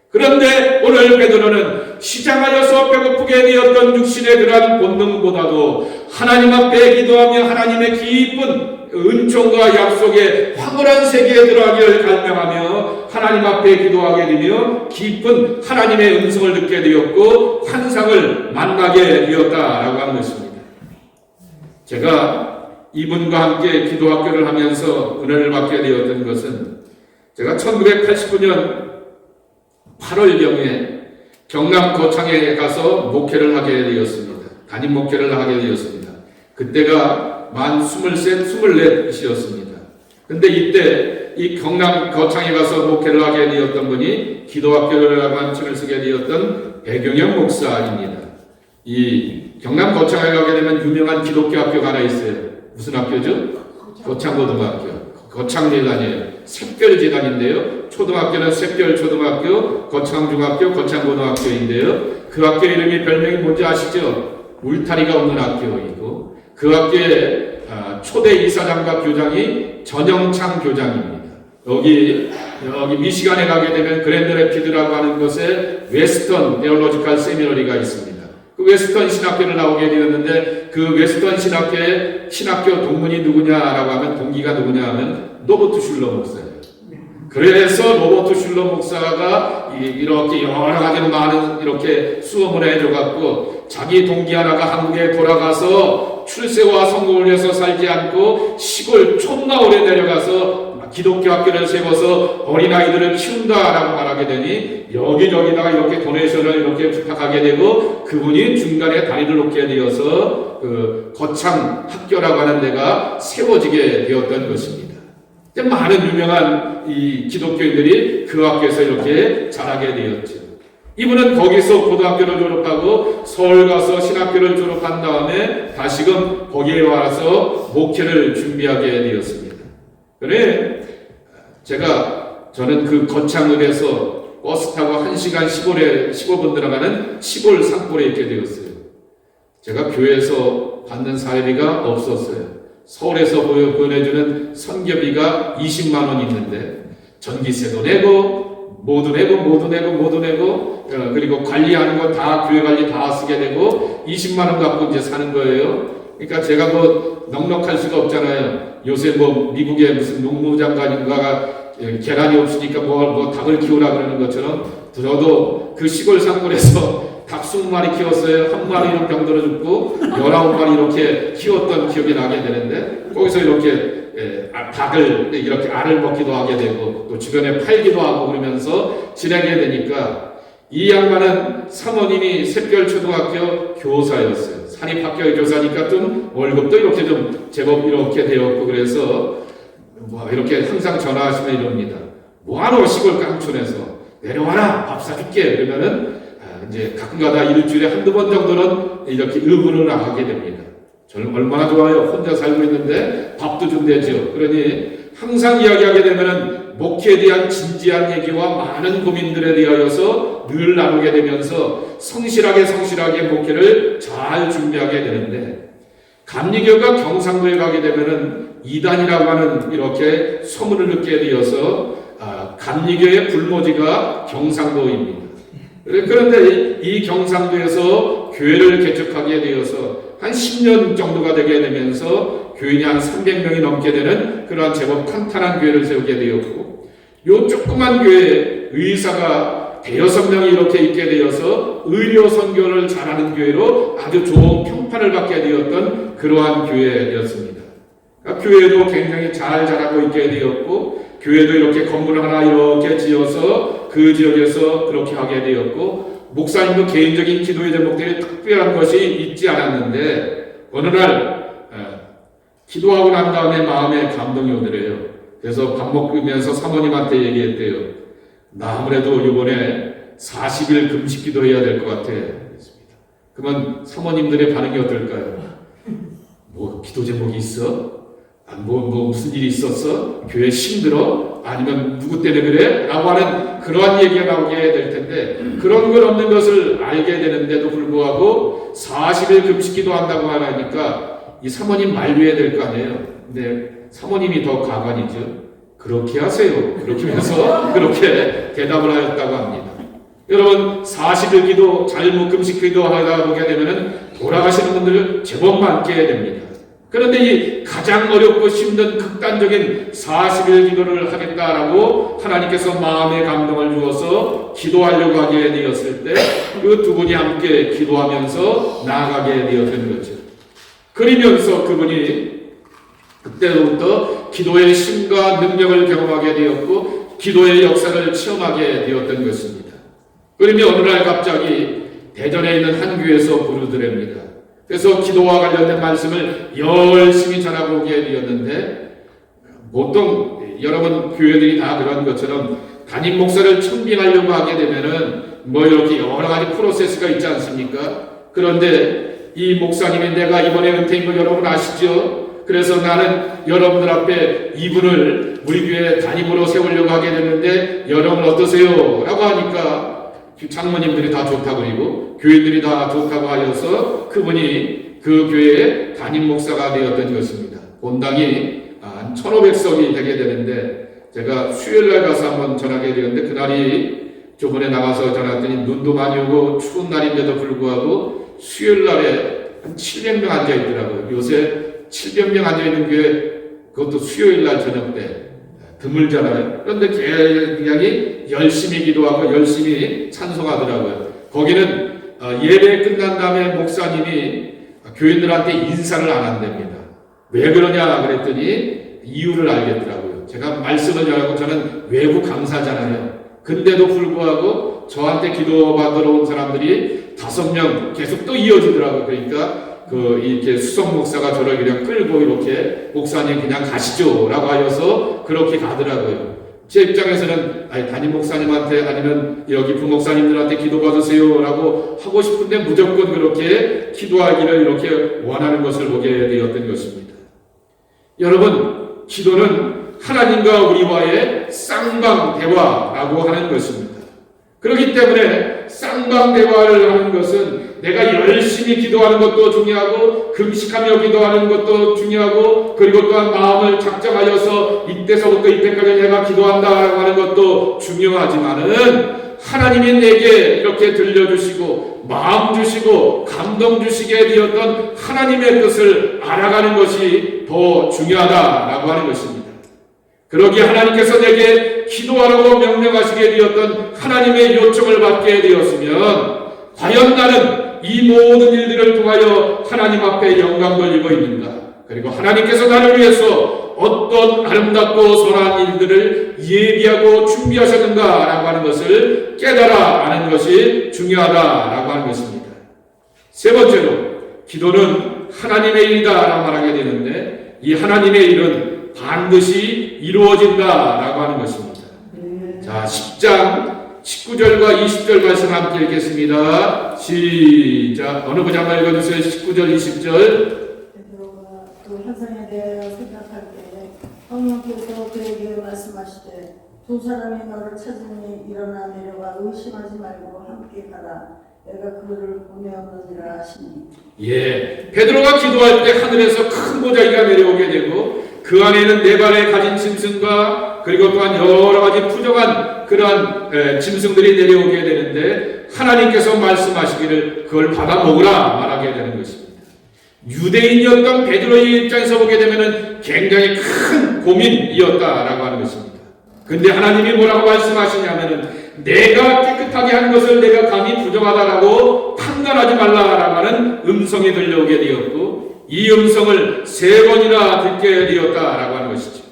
그런데 오늘 베드로는 시장하여서 배고프게 되었던 육신의 그러한 본능보다도 하나님 앞에 기도하며 하나님의 깊은 은총과 약속의 황홀한 세계에 들어가기를 갈망하며 하나님 앞에 기도하게 되며 깊은 하나님의 음성을 듣게 되었고 환상을 만나게 되었다라고 하는 것입니다. 제가 이분과 함께 기도학교를 하면서 은혜를 받게 되었던 것은 제가 1989년 8월경에 경남 거창에 가서 목회를 하게 되었습니다. 담임 목회를 하게 되었습니다. 그때가 만 23, 24이었습니다. 근데 이때 이 경남 거창에 가서 목회를 하게 되었던 분이 기도학교라고 한 칭을 쓰게 되었던 배경영 목사입니다. 이 경남 거창에 가게 되면 유명한 기독교 학교가 하나 있어요. 무슨 학교죠? 거창고등학교. 거창재단이에요. 샛별재단인데요. 초등학교는 샛별초등학교, 거창중학교, 거창고등학교인데요. 그 학교 이름이 별명이 뭔지 아시죠? 울타리가 없는 학교이고 그 학교의 초대 이사장과 교장이 전영창 교장입니다. 여기 미시간에 가게 되면 그랜드 래피드라고 하는 곳에 웨스턴 테올로지컬 세미너리가 있습니다. 그 웨스턴 신학교를 나오게 되었는데 그 웨스턴 신학교의 신학교 동문이 누구냐라고 하면 동기가 누구냐 하면 로버트 슐러 목사예요. 그래서 로버트 슐러 목사가 이렇게 여러 가지로 많은 이렇게 수업을 해줘갖고 자기 동기 하나가 한국에 돌아가서 출세와 성공을 위해서 살지 않고 시골 촌마을에 내려가서 기독교 학교를 세워서 어린아이들을 키운다라고 말하게 되니 여기저기다가 이렇게 도네이션을 이렇게 부탁하게 되고 그분이 중간에 다리를 놓게 되어서 그 거창 학교라고 하는 데가 세워지게 되었던 것입니다. 많은 유명한 이 기독교인들이 그 학교에서 이렇게 자라게 되었죠. 이분은 거기서 고등학교를 졸업하고 서울 가서 신학교를 졸업한 다음에 다시금 거기에 와서 목회를 준비하게 되었습니다. 그래 저는 그 거창읍에서 버스 타고 1시간 15분 들어가는 시골 산골에 있게 되었어요. 제가 교회에서 받는 사례비가 없었어요. 서울에서 보내주는 선교비가 20만 원 있는데 전기세도 내고 모두 내고 그리고 관리하는 거 다 교회 관리 다 쓰게 되고 20만 원 갖고 이제 사는 거예요. 그러니까 제가 뭐 넉넉할 수가 없잖아요. 요새 뭐 미국의 무슨 농무장관인가가 계란이 없으니까 뭐 닭을 키우라 그러는 것처럼 저도 그 시골 산골에서 닭 20마리 키웠어요. 한 마리는 병들어 죽고 19마리 이렇게 키웠던 기억이 나게 되는데 거기서 이렇게 닭을 이렇게 알을 먹기도 하게 되고 또 주변에 팔기도 하고 그러면서 지내게 되니까 이 양반은 사모님이 샛별초등학교 교사였어요. 사립학교 교사니까 좀 월급도 이렇게 좀 제법 이렇게 되었고 그래서 뭐 이렇게 항상 전화하시면 이럽니다. 뭐하러 시골 깡촌에서 내려와라 밥 사줄게 그러면은 이제 가끔가다 일주일에 한두 번 정도는 이렇게 의논을 하게 됩니다. 저는 얼마나 좋아요. 혼자 살고 있는데 밥도 준대죠. 그러니 항상 이야기하게 되면은 목회에 대한 진지한 얘기와 많은 고민들에 대하여서 늘 나누게 되면서 성실하게 목회를 잘 준비하게 되는데 감리교가 경상도에 가게 되면은 이단이라고 하는 이렇게 소문을 듣게 되어서 감리교의 불모지가 경상도입니다. 그런데 이 경상도에서 교회를 개척하게 되어서 한 10년 정도가 되게 되면서 교인이 한 300명이 넘게 되는 그러한 제법 탄탄한 교회를 세우게 되었고 요 조그만 교회에 의사가 대여섯 명이 이렇게 있게 되어서 의료 선교를 잘하는 교회로 아주 좋은 평판을 받게 되었던 그러한 교회였습니다. 그러니까 교회도 굉장히 잘 자라고 있게 되었고 교회도 이렇게 건물 하나 이렇게 지어서 그 지역에서 그렇게 하게 되었고 목사님도 개인적인 기도의 제목들이 특별한 것이 있지 않았는데 어느 날 기도하고 난 다음에 마음에 감동이 오더래요. 그래서 밥 먹으면서 사모님한테 얘기했대요. 나 아무래도 이번에 40일 금식 기도해야 될 것 같아. 그러면 사모님들의 반응이 어떨까요? 뭐 기도 제목이 있어? 뭐 무슨 일이 있었어? 교회 힘들어? 아니면 누구 때문에 그래? 라고 하는 그러한 얘기가 나오게 될 텐데 그런 건 없는 것을 알게 되는데도 불구하고 40일 금식 기도한다고 하니까 이 사모님 만류해야 될 거 아니에요. 근데 사모님이 더 가관이죠. 그렇게 하세요. 그렇게 하면서 그렇게 대답을 하였다고 합니다. 여러분 40일 기도 잘못 금식 기도하다 보게 되면은 돌아가시는 분들 제법 많게 됩니다. 그런데 이 가장 어렵고 힘든 극단적인 40일 기도를 하겠다라고 하나님께서 마음의 감동을 주어서 기도하려고 하게 되었을 때 그 두 분이 함께 기도하면서 나아가게 되었던 거죠. 그러면서 그분이 그때부터 기도의 힘과 능력을 경험하게 되었고 기도의 역사를 체험하게 되었던 것입니다. 그러면 어느 날 갑자기 대전에 있는 한 교회에서 부르더랍니다. 그래서 기도와 관련된 말씀을 열심히 전하고 오게 되었는데 보통 여러분 교회들이 다 그런 것처럼 담임 목사를 청빙하려고 하게 되면은 뭐 이렇게 여러 가지 프로세스가 있지 않습니까? 그런데 이 목사님이 내가 이번에 은퇴인 걸 여러분 아시죠? 그래서 나는 여러분들 앞에 이분을 우리 교회 담임으로 세우려고 하게 됐는데 여러분 어떠세요? 라고 하니까 장모님들이 다 좋다고 그리고 교인들이 다 좋다고 하여서 그분이 그 교회의 담임 목사가 되었던 것입니다. 본당이 한 1,500석이 되게 되는데 제가 수요일날 가서 한번 전하게 되었는데 그날이 저번에 나가서 전했더니 눈도 많이 오고 추운 날인데도 불구하고 수요일날에 한 700명 앉아있더라고요. 요새 700명 앉아있는 교회 그것도 수요일날 저녁 때 드물잖아요. 그런데 굉장히 열심히 기도하고 열심히 찬송하더라고요. 거기는 예배 끝난 다음에 목사님이 교인들한테 인사를 안 한답니다. 왜 그러냐 그랬더니 이유를 알겠더라고요. 제가 말씀을 전하고 저는 외부 강사잖아요. 근데도 불구하고 저한테 기도받으러 온 사람들이 5명 계속 또 이어지더라고요. 그러니까 이렇게 수석 목사가 저를 그냥 끌고 이렇게 목사님 그냥 가시죠 라고 하여서 그렇게 가더라고요. 제 입장에서는 담임 목사님한테 아니면 여기 부목사님들한테 기도받으세요 라고 하고 싶은데 무조건 그렇게 기도하기를 이렇게 원하는 것을 보게 되었던 것입니다. 여러분 기도는 하나님과 우리와의 쌍방대화라고 하는 것입니다. 그렇기 때문에 쌍방대화를 하는 것은 내가 열심히 기도하는 것도 중요하고 금식하며 기도하는 것도 중요하고 그리고 또한 마음을 작정하여서 이때서부터 이때까지 내가 기도한다라고 하는 것도 중요하지만은 하나님이 내게 이렇게 들려주시고 마음 주시고 감동 주시게 되었던 하나님의 뜻을 알아가는 것이 더 중요하다라고 하는 것입니다. 그러기에 하나님께서 내게 기도하라고 명령하시게 되었던 하나님의 요청을 받게 되었으면 과연 나는 이 모든 일들을 통하여 하나님 앞에 영광 돌리고 있는가? 그리고 하나님께서 나를 위해서 어떤 아름답고 선한 일들을 예비하고 준비하셨는가? 라고 하는 것을 깨달아 아는 것이 중요하다라고 하는 것입니다. 세 번째로 기도는 하나님의 일이다 라고 말하게 되는데 이 하나님의 일은 반드시 이루어진다라고 하는 것입니다. 자, 10장 19절과 20절 말씀 함께 읽겠습니다. 시작. 어느 분이 한번 읽어주세요. 19절 20절. 베드로가 그 환상에 대하여 생각할 때에 성령께서 그에게 말씀하시되 두 사람이 너를 찾으니 일어나 내려가 의심하지 말고 함께 가라. 내가 그를 보내었느니라 하시니. 예, 베드로가 기도할 때 하늘에서 큰 보자기가 내려오게 되고 그 안에는 네 발에 가진 짐승과 그리고 또한 여러 가지 부정한 그러한 짐승들이 내려오게 되는데 하나님께서 말씀하시기를 그걸 받아 먹으라 말하게 되는 것입니다. 유대인이었던 베드로의 입장에서 보게 되면은 굉장히 큰 고민이었다라고 하는 것입니다. 근데 하나님이 뭐라고 말씀하시냐면은 내가 깨끗하게 한 것을 내가 감히 부정하다라고 판단하지 말라라고 하는 음성이 들려오게 되었고 이 음성을 3번이나 듣게 되었다라고 하는 것이죠.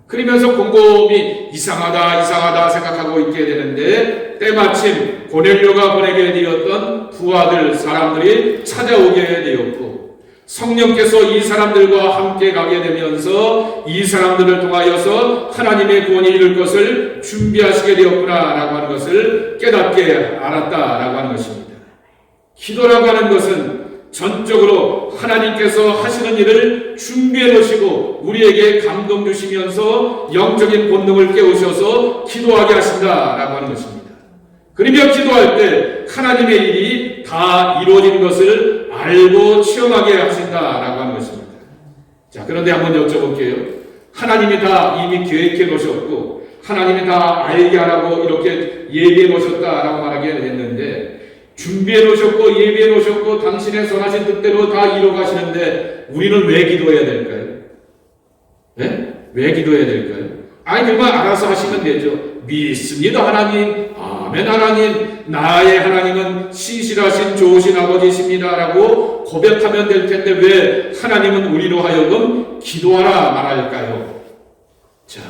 그러면서 곰곰이 이상하다 생각하고 있게 되는데 때마침 고넬료가 보내게 되었던 두 아들 사람들이 찾아오게 되었고 성령께서 이 사람들과 함께 가게 되면서 이 사람들을 통하여서 하나님의 구원이 이룰 것을 준비하시게 되었구나라고 하는 것을 깨닫게 알았다라고 하는 것입니다. 기도라고 하는 것은 전적으로 하나님께서 하시는 일을 준비해 놓으시고 우리에게 감동 주시면서 영적인 본능을 깨우셔서 기도하게 하신다라고 하는 것입니다. 그러며 기도할 때 하나님의 일이 다 이루어진 것을 알고 체험하게 하신다라고 하는 것입니다. 자, 그런데 한번 여쭤볼게요. 하나님이 다 이미 계획해 놓으셨고 하나님이 다 알게 하라고 이렇게 예비해 놓으셨다라고 말하게 됐는데 준비해 놓으셨고 예비해 놓으셨고 당신의 선하신 뜻대로 다 이뤄가시는데 우리는 왜 기도해야 될까요? 네? 왜 기도해야 될까요? 아니 그만 알아서 하시면 되죠. 믿습니다 하나님. 아멘 하나님. 나의 하나님은 신실하신 좋으신 아버지십니다 라고 고백하면 될 텐데 왜 하나님은 우리로 하여금 기도하라 말할까요? 자,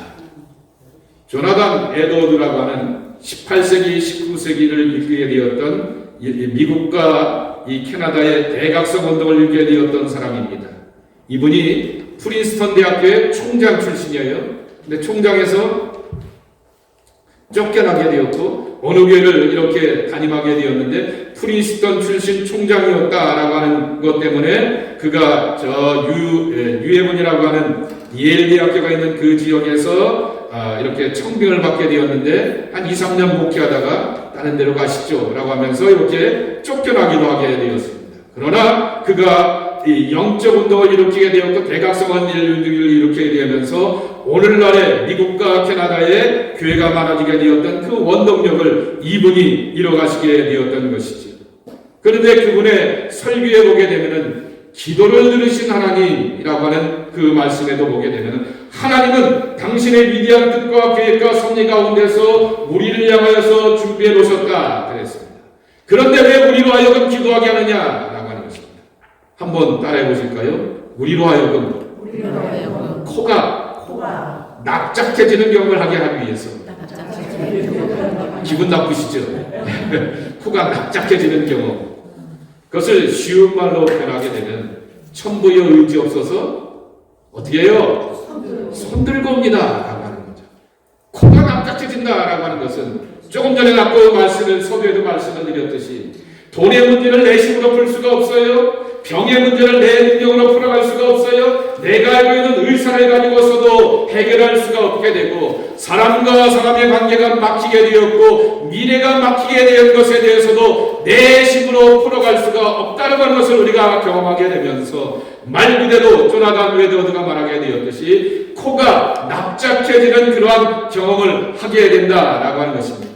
조나단 에드워드라고 하는 18세기 19세기를 일구게 되었던 미국과 이 캐나다의 대각성 운동을 일구게 되었던 사람입니다. 이분이 프린스턴 대학교의 총장 출신이에요. 근데 총장에서 쫓겨나게 되었고 어느 교회를 이렇게 담임하게 되었는데 프린스턴 출신 총장이었다라고 하는 것 때문에 그가 저 유해문이라고 하는 예일 대학교가 있는 그 지역에서 이렇게 청빙을 받게 되었는데 한 2, 3년 목회하다가 다른 데로 가시죠 라고 하면서 이렇게 쫓겨나기도 하게 되었습니다. 그러나 그가 이 영적 운동을 일으키게 되었고 대각성한 운동을 일으키게 되면서 오늘날의 미국과 캐나다의 교회가 많아지게 되었던 그 원동력을 이분이 이뤄가시게 되었던 것이죠. 그런데 그분의 설교에 보게 되면은 기도를 들으신 하나님이라고 하는 그 말씀에도 보게 되면은 하나님은 당신의 위대한 뜻과 계획과 섭리 가운데서 우리를 향하여서 준비해 놓으셨다 그랬습니다. 그런데 왜 우리로 하여금 기도하게 하느냐라고 하는 것입니다. 한번 따라해 보실까요? 우리로 하여금 코가 납작해지는 경험을 하게 하기 위해서. 기분 나쁘시죠? 코가 납작해지는 경험. 그것을 쉬운 말로 표현하게 되면 천부여 의지 없어서 어떻게 해요? 손들고 옵니다 라고 하는 거죠. 코가 납작해진다 라고 하는 것은 조금 전에 아까 서두에도 말씀을 드렸듯이 돈의 문제를 내 힘으로 풀 수가 없어요. 병의 문제를 내 능력으로 풀어갈 수가 없어요. 내가 알고 있는 의사를 가지고서도 해결할 수가 없게 되고 사람과 사람의 관계가 막히게 되었고 미래가 막히게 된 것에 대해서도 내 힘으로 풀어갈 수가 없다는 것을 우리가 경험하게 되면서 말 그대로 조나단 에드워드가 말하게 되었듯이 코가 납작해지는 그러한 경험을 하게 된다라고 하는 것입니다.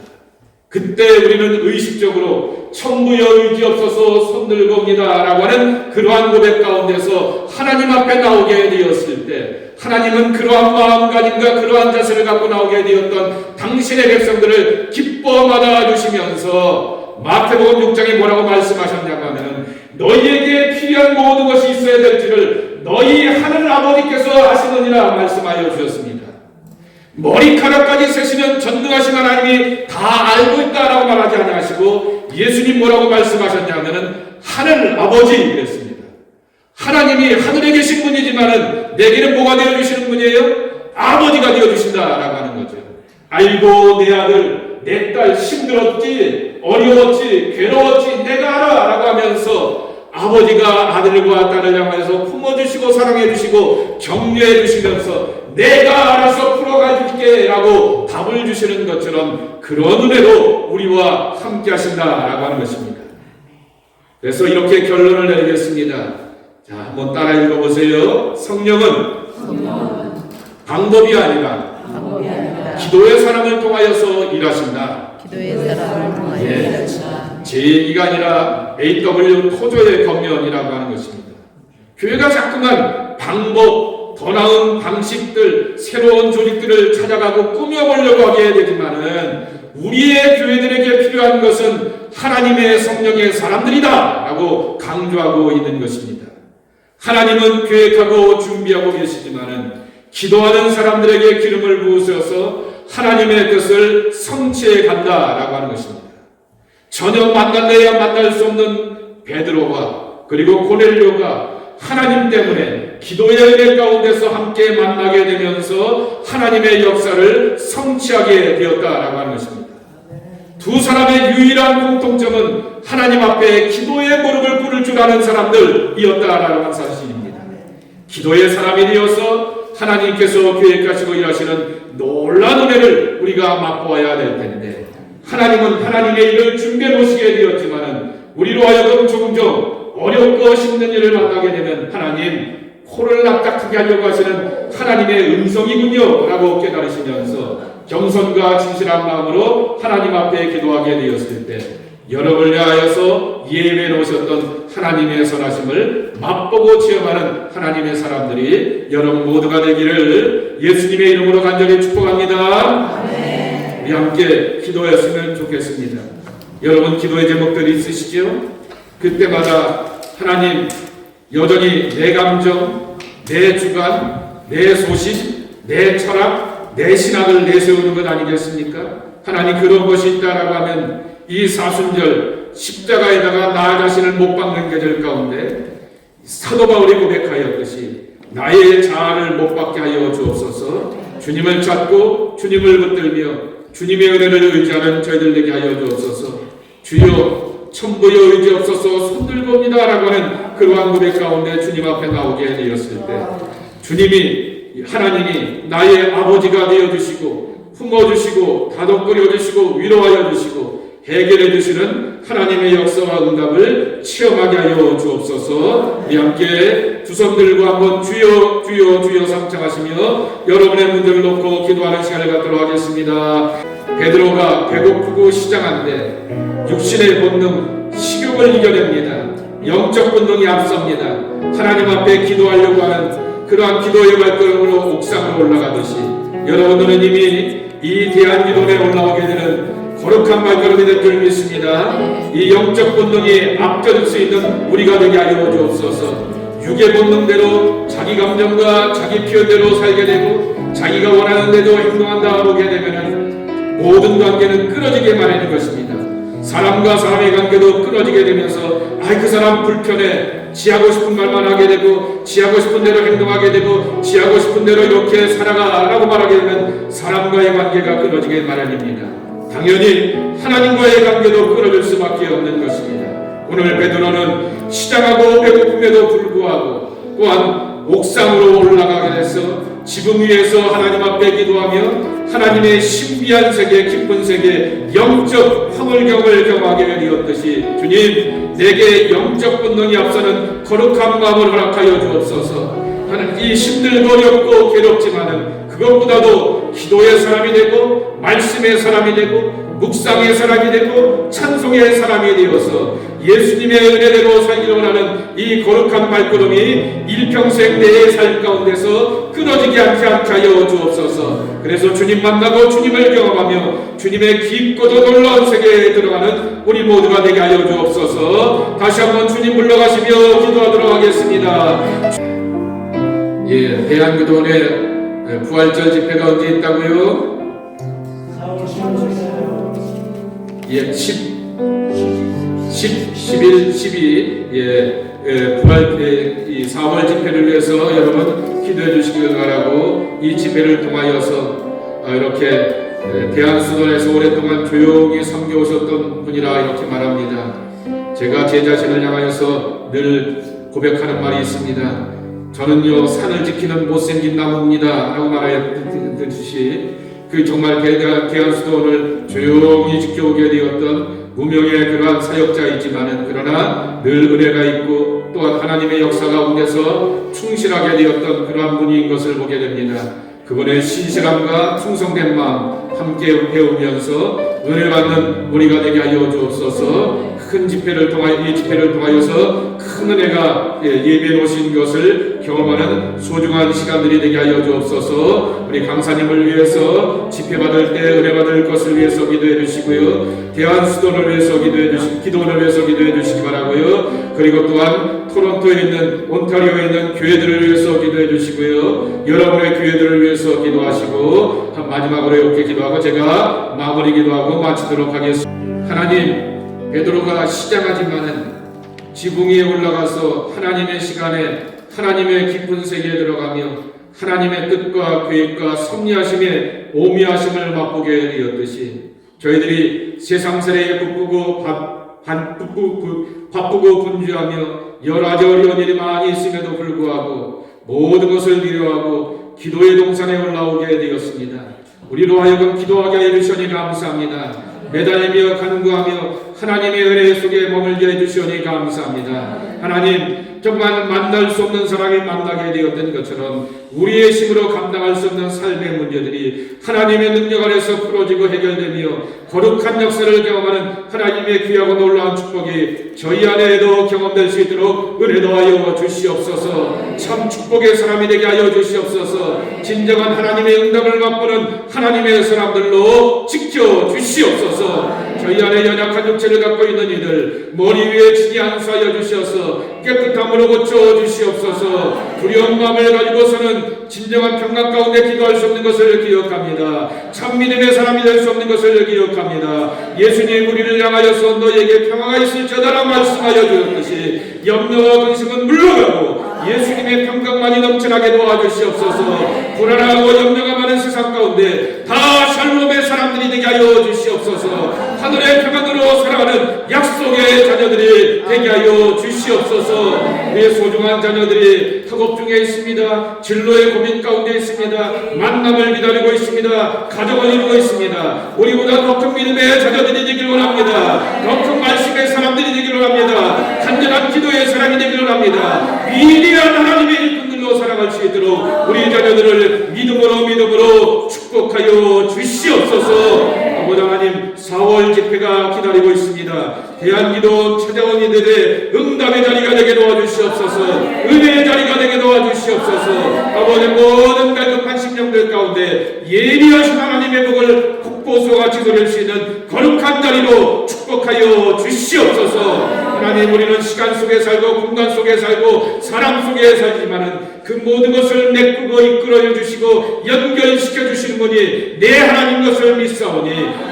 그때 우리는 의식적으로 천부여 의지 없어서 손들고 옵니다 라고 하는 그러한 고백 가운데서 하나님 앞에 나오게 되었을 때 하나님은 그러한 마음가짐과 그러한 자세를 갖고 나오게 되었던 당신의 백성들을 기뻐 받아주시면서 마태복음 6장에 뭐라고 말씀하셨냐고 하면 너희에게 필요한 모든 것이 있어야 될지를 너희 하늘 아버지께서 아시느니라 말씀하여 주셨습니다. 머리카락까지 세시는 전능하신 하나님이 다 알고 있다라고 말하지 아니하시고 예수님 뭐라고 말씀하셨냐면은 하늘 아버지 그랬습니다. 하나님이 하늘에 계신 분이지만은 내게는 뭐가 되어주시는 분이에요? 아버지가 되어주신다라고 하는 거죠. 아이고 내 아들 내 딸 힘들었지 어려웠지 괴로웠지 내가 알아 라고 하면서 아버지가 아들과 딸을 향해서 품어주시고 사랑해주시고 격려해주시면서 내가 알아서 풀어가줄게 라고 답을 주시는 것처럼 그런 은혜로 우리와 함께 하신다라고 하는 것입니다. 그래서 이렇게 결론을 내리겠습니다. 자, 한번 따라 읽어보세요. 성령은 방법이 아니라 기도의 사람을 통하여서 일하신다. 기도의 사람을 통하여 일하신다. 제 얘기가 아니라 AW 토조의 겉면이라고 하는 것입니다. 교회가 자꾸만 방법, 더 나은 방식들, 새로운 조직들을 찾아가고 꾸며보려고 하게 되지만은 우리의 교회들에게 필요한 것은 하나님의 성령의 사람들이다 라고 강조하고 있는 것입니다. 하나님은 계획하고 준비하고 계시지만은 기도하는 사람들에게 기름을 부으셔서 하나님의 뜻을 성취해 간다라고 하는 것입니다. 전혀 만날래야 만날 수 없는 베드로가 그리고 고넬료가 하나님 때문에 기도의 은혜 가운데서 함께 만나게 되면서 하나님의 역사를 성취하게 되었다라고 하는 것입니다. 두 사람의 유일한 공통점은 하나님 앞에 기도의 무릎을 꿇을 줄 아는 사람들이었다라는 한 사실입니다. 기도의 사람이 되어서 하나님께서 계획하시고 일하시는 놀라운 은혜를 우리가 맛보아야 될 텐데 하나님은 하나님의 일을 준비해 놓으시게 되었지만은 우리로 하여금 조금 좀 어렵고 힘든 일을 만나게 되면 하나님 코를 납작하게 하려고 하시는 하나님의 음성이군요 라고 깨달으시면서 겸손과 진실한 마음으로 하나님 앞에 기도하게 되었을 때 여러분을 위하여서 예배해 놓으셨던 하나님의 선하심을 맛보고 체험하는 하나님의 사람들이 여러분 모두가 되기를 예수님의 이름으로 간절히 축복합니다. 우리 함께 기도했으면 좋겠습니다. 여러분 기도의 제목들이 있으시죠? 그때마다 하나님 여전히 내 감정, 내 주관, 내 소신, 내 철학, 내 신학을 내세우는 것 아니겠습니까? 하나님 그런 것이 있다라고 하면 이 사순절 십자가에다가 나 자신을 못 박는 계절 가운데 사도 바울이 고백하였듯이 나의 자아를 못 박게 하여 주옵소서. 주님을 찾고 주님을 붙들며 주님의 은혜를 의지하는 저희들에게 하여 주옵소서. 주여 천부여 의지 없어서 손들고옵니다 라고 하는 그러한 고백 가운데 주님 앞에 나오게 되었을 때 주님이 하나님이 나의 아버지가 되어주시고 품어주시고 다독거려주시고 위로하여 주시고 해결해 주시는 하나님의 역사와 응답을 체험하게 하여 주옵소서. 우리 함께 두 손 들고 한번 주여 주여 주여 삼창하시며 여러분의 문제를 놓고 기도하는 시간을 갖도록 하겠습니다. 베드로가 배고프고 시장한데 육신의 본능 식욕을 이겨냅니다. 영적 본능이 앞섭니다. 하나님 앞에 기도하려고 하는 그러한 기도의 발걸음으로 옥상으로 올라가듯이 여러분들은 이미 이 대한기도에 올라오게 되는 거룩한 발걸음이 될 줄 믿습니다. 이 영적 본능이 앞서줄 수 있는 우리가 되게 하여 주옵소서. 육의 본능대로 자기 감정과 자기 표현대로 살게 되고 자기가 원하는 대로 행동한다 보게 되면 모든 관계는 끊어지게 마련인 것입니다. 사람과 사람의 관계도 끊어지게 되면서 그 사람 불편해 지하고 싶은 말만 하게 되고 지하고 싶은 대로 행동하게 되고 지하고 싶은 대로 이렇게 살아가 라고 말하게 되면 사람과의 관계가 끊어지게 마련입니다. 당연히 하나님과의 관계도 끊어질 수밖에 없는 것입니다. 오늘 베드로는 시장하고 배고픔에도 불구하고 또한 옥상으로 올라가게 돼서 지붕 위에서 하나님 앞에 기도하며 하나님의 신비한 세계, 깊은 세계, 영적 황홀경을 경험하게 되었듯이 주님 내게 영적 본능이 앞서는 거룩한 마음을 허락하여 주옵소서. 하나님 이 힘들고 어렵고 괴롭지만은 그것보다도 기도의 사람이 되고 말씀의 사람이 되고 묵상의 사람이 되고 찬송의 사람이 되어서 예수님의 은혜대로 살기를 원하는 이 거룩한 발걸음이 일평생 내 삶 가운데서 끊어지지 않게 하여 주옵소서. 그래서 주님 만나고 주님을 경험하며 주님의 깊고도 놀라운 세계에 들어가는 우리 모두가 되게 하여 주옵소서. 다시 한번 주님 불러가시며 기도하도록 하겠습니다. 대한기도원의 부활절 집회가 언제 있다고요? 11, 12 부활 4월 집회를 위해서 여러분 기도해 주시길 바라고 이 집회를 통하여서 이렇게 대한수도원에서 오랫동안 조용히 섬겨오셨던 분이라 이렇게 말합니다. 제가 제 자신을 향하여서 늘 고백하는 말이 있습니다. 저는요 산을 지키는 못생긴 나무입니다 라고 말하였듯이 그 정말 대한수도원을 조용히 지켜오게 되었던 무명의 그러한 사역자이지만은 그러나 늘 은혜가 있고 또한 하나님의 역사 가운데서 충실하게 되었던 그러한 분인 것을 보게 됩니다. 그분의 신실함과 충성된 마음 함께 배우면서 은혜 받는 우리가 되게 하여 주옵소서. 큰 집회를 통하여 이 집회를 통하여서 큰 은혜가 예배해 놓으신 것을 경험하는 소중한 시간들이 되게 하여 주옵소서. 우리 강사님을 위해서 집회 받을 때 은혜 받을 것을 위해서 기도해 주시고요. 대한수도를 위해서 기도원을 위해서 기도해 주시기 바라고요. 그리고 또한 토론토에 있는 온타리오에 있는 교회들을 위해서 기도해 주시고요. 여러분의 교회들을 위해서 기도하시고 마지막으로 이렇게 기도하고 제가 마무리 기도하고 마치도록 하겠습니다. 하나님 베드로가 시장하지만은 지붕 위에 올라가서 하나님의 시간에 하나님의 깊은 세계에 들어가며 하나님의 뜻과 계획과 섭리하심의 오미하심을 맛보게 되었듯이 저희들이 세상살이에 바쁘고 분주하며 여러 가지 어려운 일이 많이 있음에도 불구하고 모든 것을 미워하고 기도의 동산에 올라오게 되었습니다. 우리로 하여금 기도하게 해주시니 감사합니다. 매달리며 간구하며 하나님의 은혜 속에 머물게 해주시오니 감사합니다. 하나님, 정말 만날 수 없는 사람이 만나게 되었던 것처럼 우리의 힘으로 감당할 수 없는 삶의 문제들이 하나님의 능력 안에서 풀어지고 해결되며 거룩한 역사를 경험하는 하나님의 귀하고 놀라운 축복이 저희 안에도 경험될 수 있도록 은혜 더하여 주시옵소서. 참 축복의 사람이 되게 하여 주시옵소서. 진정한 하나님의 응답을 맛보는 하나님의 사람들로 지켜 주시옵소서. 저희 안에 연약한 육체를 갖고 있는 이들 머리 위에 치지 않사하여 주시어서 깨끗함으로 고쳐 주시옵소서. 두려운 마음을 가지고서는 진정한 평강 가운데 기도할 수 없는 것을 기억합니다. 참 믿음의 사람이 될 수 없는 것을 기억합니다. 예수님 우리를 향하여서 너에게 평화가 있을지어다라 말씀하여 주었듯이 염려와 근심은 물러가고 예수님의 평강만이 넘쳐나게 도와주시옵소서. 불안하고 염려가 많은 세상 가운데 다 샬롬의 사람들이 되게 하여 주시옵소서. 하늘의 평안으로 살아가는 약속의 자녀들이 되게 하여 주시옵소서. 우리의 소중한 자녀들이 학업 중에 있습니다. 진로의 고민 가운데 있습니다. 만남을 기다리고 있습니다. 가정을 이루고 있습니다. 우리보다 더 큰 믿음의 자녀들이 되기를 원합니다. 더 큰 말씀의 사람들이 되기를 원합니다. 간절한 기도의 사람이 되기를 원합니다. 위대한 하나님의 일꾼들로 살아갈 수 있도록 우리 자녀들을 믿음으로 축복하여 주시옵소서. 아버지 하나님, 4월 집회가 기다리고 있습니다. 대한기도 찾아온 이들의 응답의 자리가 되게 도와주시옵소서. 은혜의 자리가 되게 도와주시옵소서. 아버지, 모든 갈급한 심령들 가운데 예비하신 하나님의 복을 폭포수같이 누릴 수 있는 거룩한 자리로 축복하여 주시옵소서. 하나님, 우리는 시간 속에 살고 공간 속에 살고 사람 속에 살지만은 그 모든 것을 메꾸고 이끌어 주시고 연결시켜 주시는 분이 내 하나님 것을 믿사오니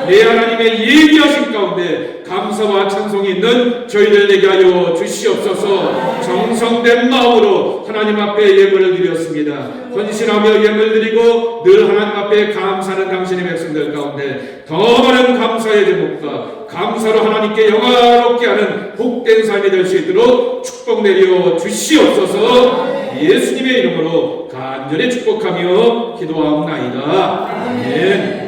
내 하나님의 예비하신 가운데 감사와 찬송이 있는 저희들에게 하여 주시옵소서. 정성된 마음으로 하나님 앞에 예물을 드렸습니다. 헌신하며 예물 드리고 늘 하나님 앞에 감사하는 당신의 백성들 가운데 더 많은 감사의 제목과 감사로 하나님께 영화롭게 하는 복된 삶이 될 수 있도록 축복 내려 주시옵소서. 예수님의 이름으로 간절히 축복하며 기도하옵나이다. 아멘.